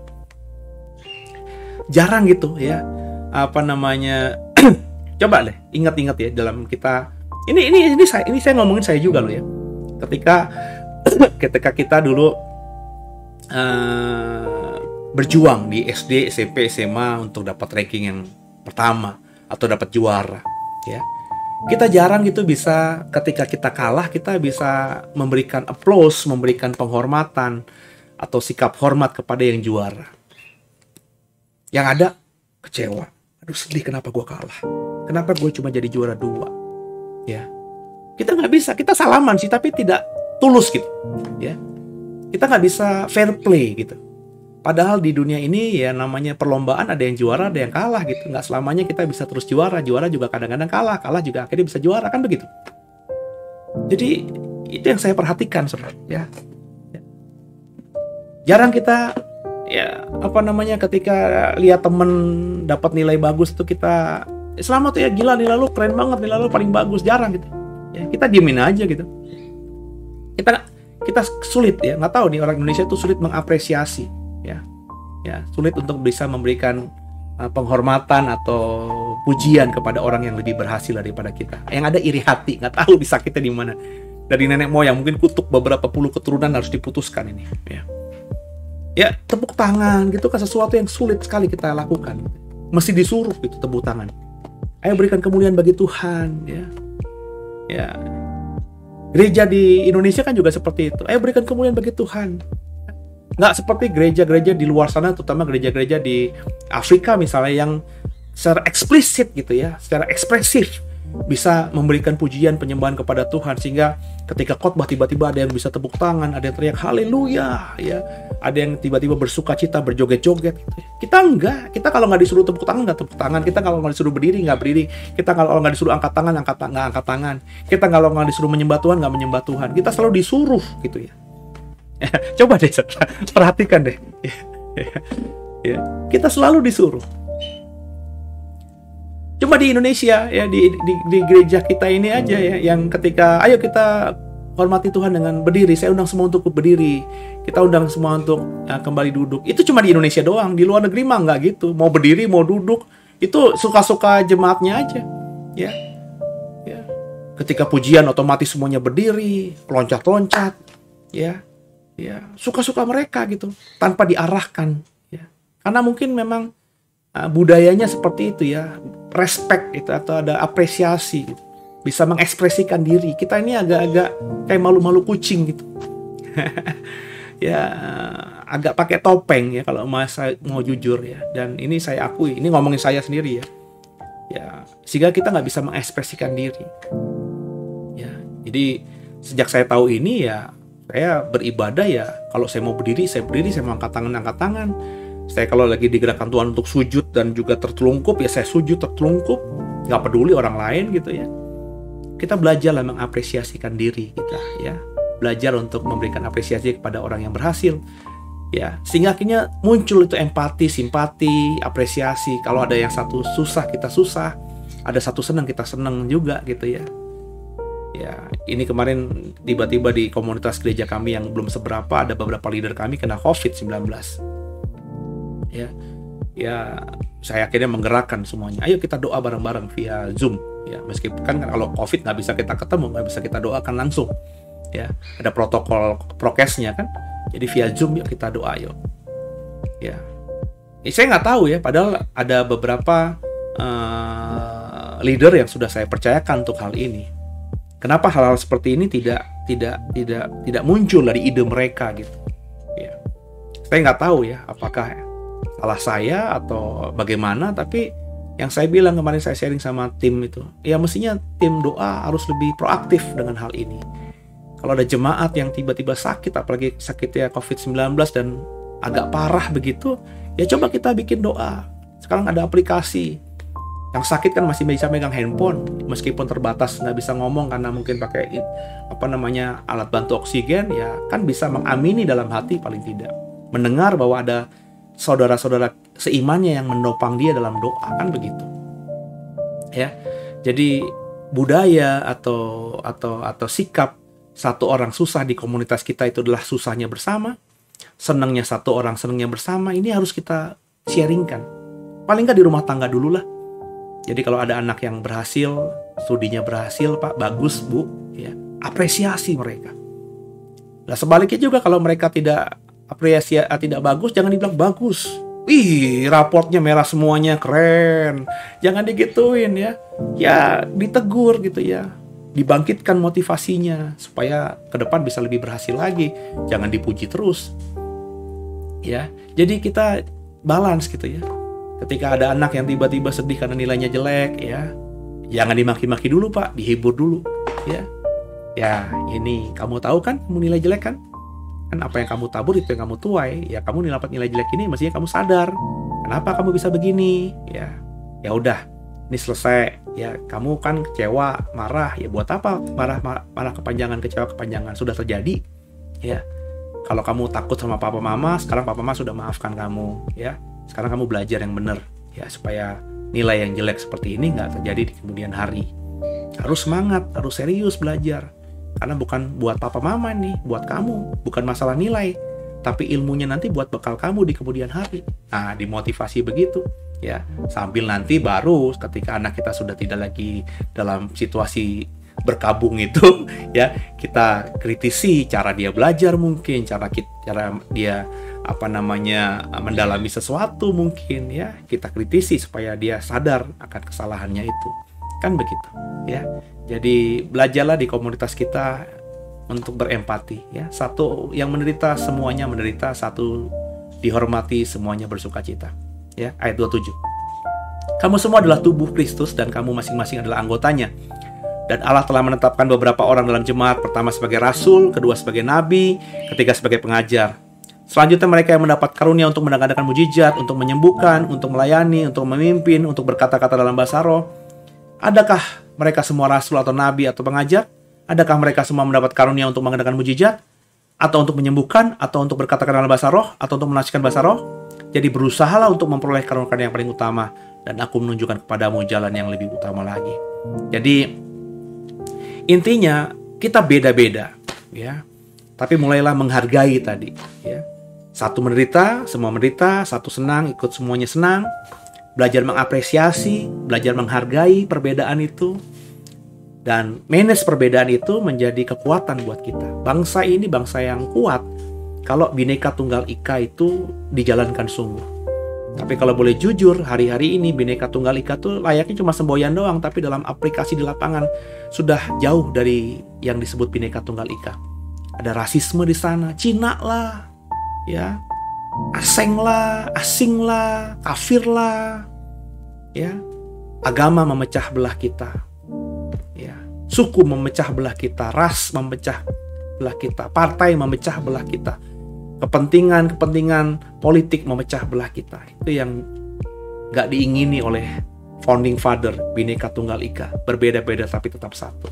S2: Jarang gitu ya. Coba deh ingat-ingat ya dalam kita. Ini saya ngomongin saya juga loh ya. Ketika kita dulu berjuang di SD, SMP, SMA untuk dapat ranking yang pertama atau dapat juara ya. Kita jarang gitu bisa, ketika kita kalah, kita bisa memberikan applause, memberikan penghormatan atau sikap hormat kepada yang juara. Yang ada kecewa. Aduh sedih, kenapa gue kalah? Kenapa gue cuma jadi juara 2? Ya, kita nggak bisa. Kita salaman sih, tapi tidak tulus gitu. Ya, kita nggak bisa fair play gitu. Padahal di dunia ini ya namanya perlombaan, ada yang juara, ada yang kalah gitu. Nggak selamanya kita bisa terus juara. Juara juga kadang-kadang kalah. Kalah juga akhirnya bisa juara, kan begitu. Jadi itu yang saya perhatikan, saudara. Ya. Jarang kita ketika lihat temen dapat nilai bagus itu kita selamat ya, gila nilai lu keren banget, nilai lu paling bagus. Jarang gitu. Ya, kita diemin aja gitu. Kita sulit ya, nggak tahu nih orang Indonesia itu sulit mengapresiasi. Ya, sulit untuk bisa memberikan penghormatan atau pujian kepada orang yang lebih berhasil daripada kita. Yang ada iri hati, nggak tahu disakitnya di mana. Dari nenek moyang mungkin kutuk beberapa puluh keturunan harus diputuskan ini. Ya, tepuk tangan gitu kan sesuatu yang sulit sekali kita lakukan. Mesti disuruh gitu tepuk tangan. Ayo berikan kemuliaan bagi Tuhan. Ya. Gereja di Indonesia kan juga seperti itu. Ayo berikan kemuliaan bagi Tuhan. Nggak seperti gereja-gereja di luar sana, terutama gereja-gereja di Afrika misalnya, yang secara eksplisit gitu ya, secara ekspresif bisa memberikan pujian penyembahan kepada Tuhan, sehingga ketika khotbah tiba-tiba ada yang bisa tepuk tangan, ada yang teriak haleluya ya, ada yang tiba-tiba bersukacita, berjoget-joget gitu. Kita enggak, kita kalau nggak disuruh tepuk tangan nggak tepuk tangan, kita kalau nggak disuruh berdiri nggak berdiri, kita kalau nggak disuruh angkat tangan nggak angkat tangan, kita kalau nggak disuruh menyembah Tuhan nggak menyembah Tuhan, kita selalu disuruh gitu ya. Coba deh perhatikan deh. Ya, kita selalu disuruh. Cuma di Indonesia ya, di gereja kita ini aja ya, yang ketika ayo kita hormati Tuhan dengan berdiri, saya undang semua untuk berdiri, kita undang semua untuk kembali duduk. Itu cuma di Indonesia doang. Di luar negeri mah nggak gitu, mau berdiri mau duduk itu suka-suka jemaatnya aja ya. Ketika pujian otomatis semuanya berdiri, loncat-loncat ya, suka-suka mereka gitu, tanpa diarahkan ya. Karena mungkin memang budayanya seperti itu ya, respect itu atau ada apresiasi gitu. Bisa mengekspresikan diri. Kita ini agak-agak kayak malu-malu kucing gitu. Ya, agak pakai topeng ya kalau mau jujur ya. Dan ini saya akui, ini ngomongin saya sendiri ya. Ya, sehingga kita nggak bisa mengekspresikan diri. Ya, jadi sejak saya tahu ini ya, saya beribadah ya, kalau saya mau berdiri, saya berdiri, saya mau angkat tangan. Saya kalau lagi digerakkan Tuhan untuk sujud dan juga tertelungkup, ya saya sujud tertelungkup, nggak peduli orang lain gitu ya. Kita belajarlah mengapresiasikan diri kita ya, belajar untuk memberikan apresiasi kepada orang yang berhasil ya, sehingga akhirnya muncul itu empati, simpati, apresiasi. Kalau ada yang satu susah, kita susah, ada satu senang, kita senang juga gitu ya. Ya, ini kemarin tiba-tiba di komunitas gereja kami yang belum seberapa, ada beberapa leader kami kena COVID-19. Ya, saya akhirnya menggerakkan semuanya. Ayo kita doa bareng-bareng via Zoom. Ya, meskipun kan kalau COVID nggak bisa kita ketemu, nggak bisa kita doakan langsung. Ya, ada protokol prokesnya kan. Jadi via Zoom yuk kita doa yuk. Ya, saya nggak tahu ya. Padahal ada beberapa leader yang sudah saya percayakan untuk hal ini. Kenapa hal-hal seperti ini tidak muncul dari ide mereka gitu? Ya, saya nggak tahu ya. Apakah salah saya atau bagaimana? Tapi yang saya bilang kemarin, saya sharing sama tim itu, ya mestinya tim doa harus lebih proaktif dengan hal ini. Kalau ada jemaat yang tiba-tiba sakit, apalagi sakitnya COVID-19 dan agak parah begitu, ya coba kita bikin doa. Sekarang ada aplikasi. Yang sakit kan masih bisa megang handphone, meskipun terbatas, nggak bisa ngomong karena mungkin pakai alat bantu oksigen, ya kan bisa mengamini dalam hati paling tidak. Mendengar bahwa ada saudara-saudara seimannya yang menopang dia dalam doa, kan begitu. Ya. Jadi budaya atau sikap satu orang susah di komunitas kita itu adalah susahnya bersama, senangnya satu orang senangnya bersama. Ini harus kita sharingkan. Paling nggak di rumah tangga dulu lah. Jadi kalau ada anak yang berhasil, studinya berhasil, Pak, bagus, Bu, ya, apresiasi mereka. Nah, sebaliknya juga kalau mereka tidak bagus, jangan dibilang bagus. Ih, raportnya merah semuanya, keren. Jangan digituin ya. Ya, ditegur gitu ya. Dibangkitkan motivasinya supaya ke depan bisa lebih berhasil lagi. Jangan dipuji terus. Ya. Jadi kita balance gitu ya. Ketika ada anak yang tiba-tiba sedih karena nilainya jelek ya, jangan dimaki-maki dulu, Pak, dihibur dulu ya. Ya, ini kamu tahu kan kamu nilai jelek kan? Kan apa yang kamu tabur itu yang kamu tuai. Ya, kamu dapat nilai jelek ini mestinya kamu sadar. Kenapa kamu bisa begini? Ya. Ya udah, ini selesai. Ya, kamu kan kecewa, marah. Ya buat apa marah kepanjangan, kecewa kepanjangan? Sudah terjadi. Ya. Kalau kamu takut sama papa mama, sekarang papa mama sudah maafkan kamu, ya. Sekarang kamu belajar yang benar, ya, supaya nilai yang jelek seperti ini nggak terjadi di kemudian hari. Harus semangat, harus serius belajar. Karena bukan buat papa mama nih, buat kamu. Bukan masalah nilai, tapi ilmunya nanti buat bekal kamu di kemudian hari. Nah, dimotivasi begitu, ya. Sambil nanti baru ketika anak kita sudah tidak lagi dalam situasi berkabung itu, ya, kita kritisi cara dia belajar mungkin, cara dia mendalami sesuatu mungkin, ya, kita kritisi supaya dia sadar akan kesalahannya itu, kan begitu, ya. Jadi belajarlah di komunitas kita untuk berempati, ya. Satu yang menderita semuanya menderita, satu dihormati semuanya bersukacita, ya. Ayat 27. Kamu semua adalah tubuh Kristus dan kamu masing-masing adalah anggotanya. Dan Allah telah menetapkan beberapa orang dalam jemaat, pertama sebagai rasul, kedua sebagai nabi, ketiga sebagai pengajar. Selanjutnya mereka yang mendapat karunia untuk mengadakan mujizat, untuk menyembuhkan, untuk melayani, untuk memimpin, untuk berkata-kata dalam bahasa roh. Adakah mereka semua rasul atau nabi atau pengajar? Adakah mereka semua mendapat karunia untuk mengadakan mujizat? Atau untuk menyembuhkan? Atau untuk berkata-kata dalam bahasa roh? Atau untuk menafsirkan bahasa roh? Jadi berusahalah untuk memperoleh karunia yang paling utama, dan aku menunjukkan kepadamu jalan yang lebih utama lagi. Jadi intinya kita beda-beda, ya. Tapi mulailah menghargai tadi, ya. Satu menderita, semua menderita, satu senang, ikut semuanya senang. Belajar mengapresiasi, belajar menghargai perbedaan itu, dan manage perbedaan itu menjadi kekuatan buat kita. Bangsa ini bangsa yang kuat kalau Bhinneka Tunggal Ika itu dijalankan sungguh. Tapi kalau boleh jujur, hari-hari ini Bhinneka Tunggal Ika tuh layaknya cuma semboyan doang, tapi dalam aplikasi di lapangan sudah jauh dari yang disebut Bhinneka Tunggal Ika. Ada rasisme di sana, Cina lah, ya, asing lah, kafir lah, ya, agama memecah belah kita, ya, suku memecah belah kita, ras memecah belah kita, partai memecah belah kita. kepentingan politik memecah belah kita. Itu yang nggak diingini oleh founding father Bhinneka Tunggal Ika, berbeda-beda tapi tetap satu.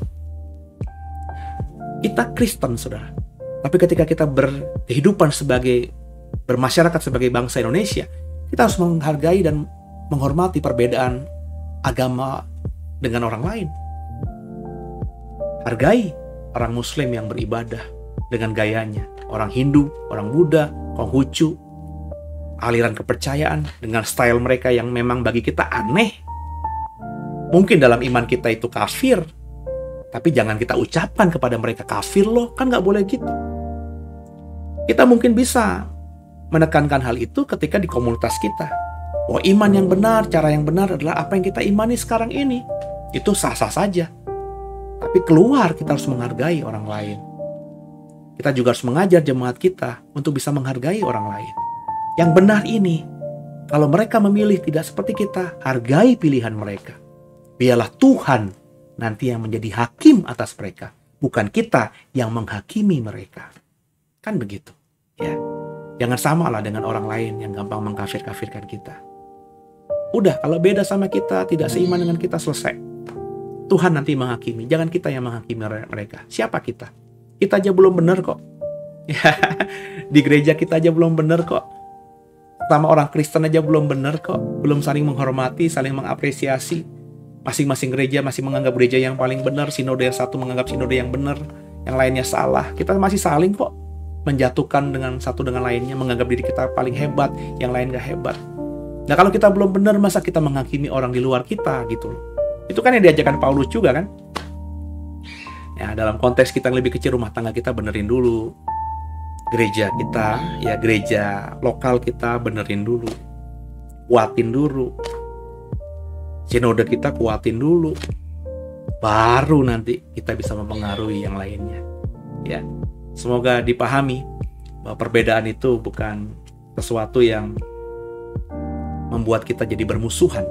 S2: Kita Kristen, saudara, tapi ketika kita berkehidupan bermasyarakat sebagai bangsa Indonesia, kita harus menghargai dan menghormati perbedaan agama dengan orang lain. Hargai orang Muslim yang beribadah dengan gayanya, orang Hindu, orang Buddha, Konghucu, aliran kepercayaan dengan style mereka yang memang bagi kita aneh. Mungkin dalam iman kita itu kafir, tapi jangan kita ucapkan kepada mereka kafir loh, kan nggak boleh gitu. Kita mungkin bisa menekankan hal itu ketika di komunitas kita. Bahwa iman yang benar, cara yang benar adalah apa yang kita imani sekarang ini. Itu sah-sah saja. Tapi keluar kita harus menghargai orang lain. Kita juga harus mengajar jemaat kita untuk bisa menghargai orang lain. Yang benar ini, kalau mereka memilih tidak seperti kita, hargai pilihan mereka. Biarlah Tuhan nanti yang menjadi hakim atas mereka, bukan kita yang menghakimi mereka. Kan begitu, ya. Jangan samalah dengan orang lain yang gampang mengkafir-kafirkan kita. Udah, kalau beda sama kita, tidak seiman dengan kita, selesai. Tuhan nanti menghakimi, jangan kita yang menghakimi mereka. Siapa kita? Kita aja belum benar kok. Ya, di gereja kita aja belum benar kok. Sama orang Kristen aja belum benar kok. Belum saling menghormati, saling mengapresiasi. Masing-masing gereja masih menganggap gereja yang paling benar, sinode yang satu menganggap sinode yang benar, yang lainnya salah. Kita masih saling kok menjatuhkan dengan satu dengan lainnya, menganggap diri kita paling hebat, yang lain gak hebat. Nah, kalau kita belum benar, masa kita menghakimi orang di luar kita gitu loh. Itu kan yang diajarkan Paulus juga kan. Ya, dalam konteks kita yang lebih kecil, rumah tangga kita benerin dulu. Gereja kita, ya gereja lokal kita benerin dulu. Kuatin dulu. Sinode kita kuatin dulu. Baru nanti kita bisa mempengaruhi yang lainnya. Ya, semoga dipahami bahwa perbedaan itu bukan sesuatu yang membuat kita jadi bermusuhan.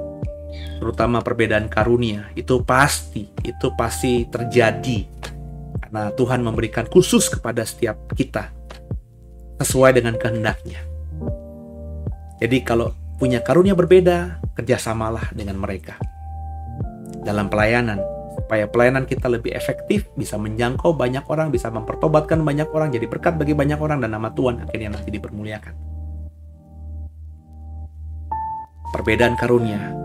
S2: Terutama perbedaan karunia, itu pasti terjadi. Karena Tuhan memberikan khusus kepada setiap kita sesuai dengan kehendaknya. Jadi kalau punya karunia berbeda, kerjasamalah dengan mereka dalam pelayanan, supaya pelayanan kita lebih efektif, bisa menjangkau banyak orang, bisa mempertobatkan banyak orang, jadi berkat bagi banyak orang, dan nama Tuhan akhirnya nanti dipermuliakan. Perbedaan karunia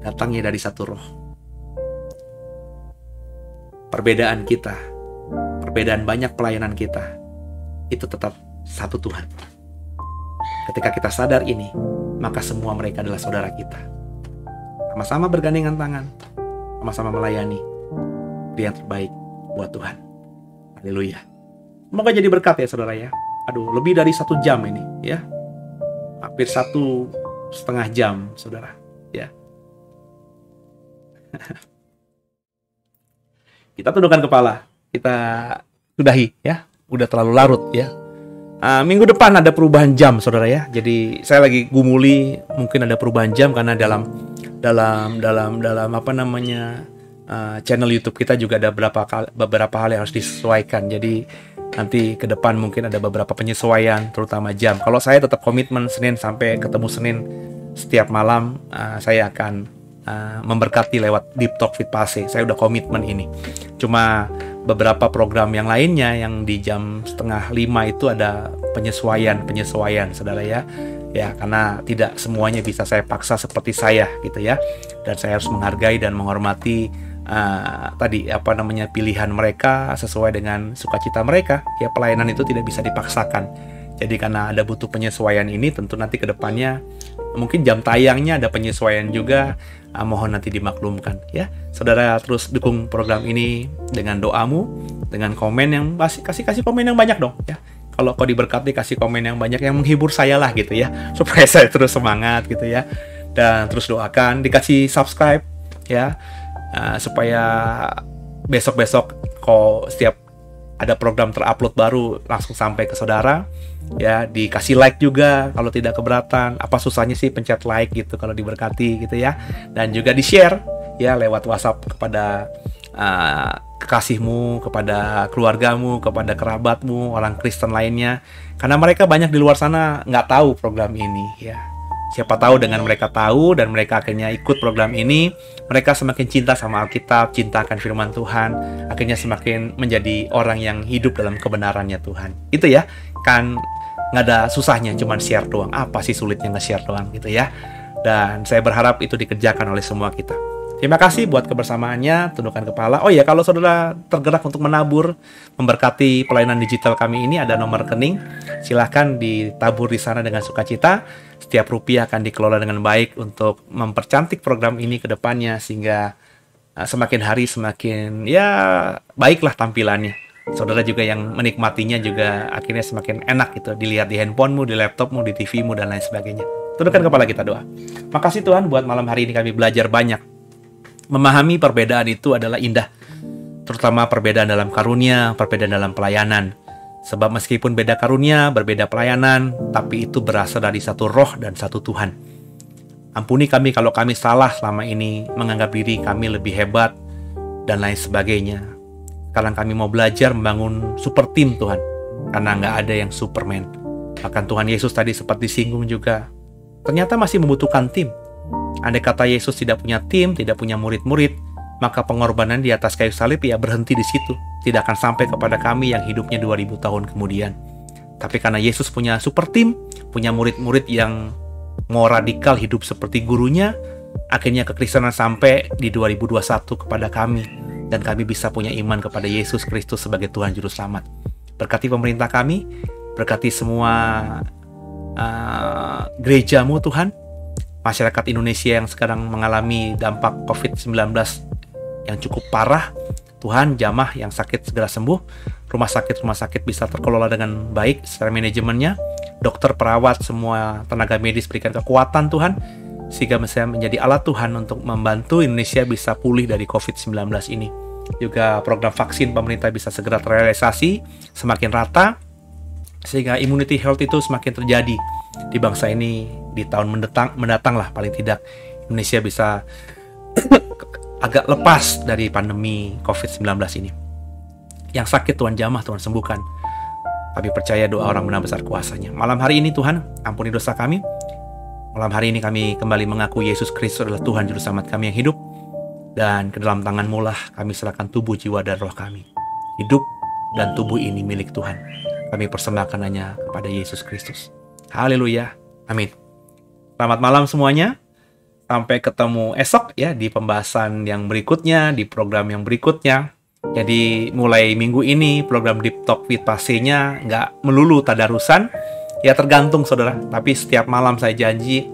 S2: datangnya dari satu roh. Perbedaan kita, perbedaan banyak pelayanan kita, itu tetap satu Tuhan. Ketika kita sadar ini, maka semua mereka adalah saudara kita. Sama-sama bergandengan tangan, sama-sama melayani yang terbaik buat Tuhan. Haleluya. Semoga jadi berkat ya saudara ya. Aduh, lebih dari 1 jam ini ya. Hampir 1,5 jam saudara ya. Kita tundukkan kepala, kita sudahi ya. Udah terlalu larut ya. Minggu depan ada perubahan jam saudara ya. Jadi saya lagi gumuli mungkin ada perubahan jam karena dalam apa namanya channel YouTube kita juga ada beberapa hal yang harus disesuaikan. Jadi nanti ke depan mungkin ada beberapa penyesuaian terutama jam. Kalau saya tetap komitmen Senin sampai ketemu Senin setiap malam, saya akan memberkati lewat Deep Talk with Pase. Saya udah komitmen ini. Cuma beberapa program yang lainnya yang di jam 4:30 itu ada penyesuaian saudara ya. Ya, karena tidak semuanya bisa saya paksa seperti saya gitu ya. Dan saya harus menghargai dan menghormati pilihan mereka sesuai dengan sukacita mereka. Ya, pelayanan itu tidak bisa dipaksakan. Jadi karena ada butuh penyesuaian ini, tentu nanti ke depannya mungkin jam tayangnya ada penyesuaian juga. Mohon nanti dimaklumkan ya. Saudara terus dukung program ini dengan doamu, dengan komen yang kasih komen yang banyak dong ya. Kalau kau diberkati, kasih komen yang banyak yang menghibur saya lah gitu ya, supaya saya terus semangat gitu ya. Dan terus doakan, dikasih subscribe ya, supaya besok-besok kau setiap ada program terupload baru langsung sampai ke saudara ya. Dikasih like juga kalau tidak keberatan. Apa susahnya sih pencet like gitu kalau diberkati gitu ya. Dan juga di share ya lewat WhatsApp kepada kekasihmu, kepada keluargamu, kepada kerabatmu, orang Kristen lainnya. Karena mereka banyak di luar sana nggak tahu program ini ya. Siapa tahu dengan mereka tahu dan mereka akhirnya ikut program ini, mereka semakin cinta sama Alkitab, cinta akan firman Tuhan, akhirnya semakin menjadi orang yang hidup dalam kebenarannya Tuhan. Itu ya, kan nggak ada susahnya, cuman share doang. Apa sih sulitnya nge-share doang gitu ya. Dan saya berharap itu dikerjakan oleh semua kita. Terima kasih buat kebersamaannya, tundukkan kepala. Oh ya, kalau saudara tergerak untuk menabur, memberkati pelayanan digital kami ini, ada nomor rekening. Silahkan ditabur di sana dengan sukacita. Setiap rupiah akan dikelola dengan baik untuk mempercantik program ini ke depannya, sehingga semakin hari semakin ya baiklah tampilannya. Saudara juga yang menikmatinya juga akhirnya semakin enak gitu, dilihat di handphonemu, di laptopmu, di TV-mu, dan lain sebagainya. Tundukkan kepala kita doa. Makasih Tuhan buat malam hari ini kami belajar banyak. Memahami perbedaan itu adalah indah, terutama perbedaan dalam karunia, perbedaan dalam pelayanan. Sebab meskipun beda karunia, berbeda pelayanan, tapi itu berasal dari satu roh dan satu Tuhan. Ampuni kami kalau kami salah selama ini, menganggap diri kami lebih hebat, dan lain sebagainya. Sekarang kami mau belajar membangun super team Tuhan, karena nggak ada yang Superman. Bahkan Tuhan Yesus tadi sempat disinggung juga, ternyata masih membutuhkan tim. Andai kata Yesus tidak punya tim, tidak punya murid-murid, maka pengorbanan di atas kayu salib ya berhenti di situ. Tidak akan sampai kepada kami yang hidupnya 2000 tahun kemudian. Tapi karena Yesus punya super tim, punya murid-murid yang mau radikal hidup seperti gurunya, akhirnya kekristenan sampai di 2021 kepada kami. Dan kami bisa punya iman kepada Yesus Kristus sebagai Tuhan Juru Selamat. Berkati pemerintah kami, berkati semua gerejamu Tuhan, masyarakat Indonesia yang sekarang mengalami dampak COVID-19 yang cukup parah. Tuhan, jamaah yang sakit segera sembuh, rumah sakit bisa terkelola dengan baik secara manajemennya, dokter, perawat, semua tenaga medis berikan kekuatan Tuhan, sehingga bisa menjadi alat Tuhan untuk membantu Indonesia bisa pulih dari COVID-19 ini. Juga program vaksin pemerintah bisa segera terrealisasi, semakin rata, sehingga immunity health itu semakin terjadi di bangsa ini. Di tahun mendatang lah paling tidak Indonesia bisa agak lepas dari pandemi COVID-19 ini. Yang sakit Tuhan jamah, Tuhan sembuhkan. Kami percaya doa orang benar besar kuasanya. Malam hari ini Tuhan, ampuni dosa kami. Malam hari ini kami kembali mengaku Yesus Kristus adalah Tuhan Juru Selamat kami yang hidup. Dan ke dalam tangan-Mu lah kami serahkan tubuh, jiwa, dan roh kami. Hidup dan tubuh ini milik Tuhan. Kami persembahkan hanya kepada Yesus Kristus. Haleluya. Amin. Selamat malam semuanya. Sampai ketemu esok ya di pembahasan yang berikutnya, di program yang berikutnya. Jadi mulai minggu ini program Deep Talk with Pase-nya nggak melulu tadarusan. Ya tergantung saudara. Tapi setiap malam saya janji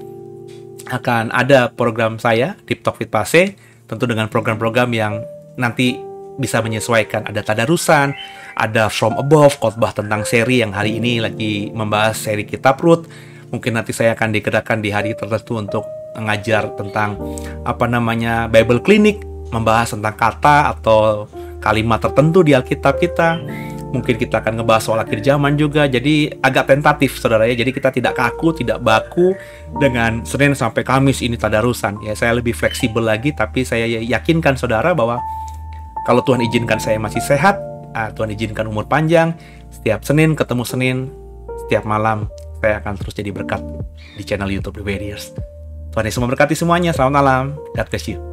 S2: akan ada program saya Deep Talk with Pase. Tentu dengan program-program yang nanti bisa menyesuaikan. Ada tadarusan, ada From Above, khotbah tentang seri yang hari ini lagi membahas seri Kitab Rut. Mungkin nanti saya akan digerakkan di hari tertentu untuk mengajar tentang Bible Clinic, membahas tentang kata atau kalimat tertentu di Alkitab kita. Mungkin kita akan ngebahas soal akhir zaman juga. Jadi agak tentatif saudara ya. Jadi kita tidak kaku, tidak baku dengan Senin sampai Kamis ini tadarusan. Ya saya lebih fleksibel lagi, tapi saya yakinkan saudara bahwa kalau Tuhan izinkan saya masih sehat, Tuhan izinkan umur panjang, setiap Senin ketemu Senin, setiap malam saya akan terus jadi berkat di channel YouTube The Warriors. Tuhan Yesus memberkati semuanya. Selamat malam. God bless you.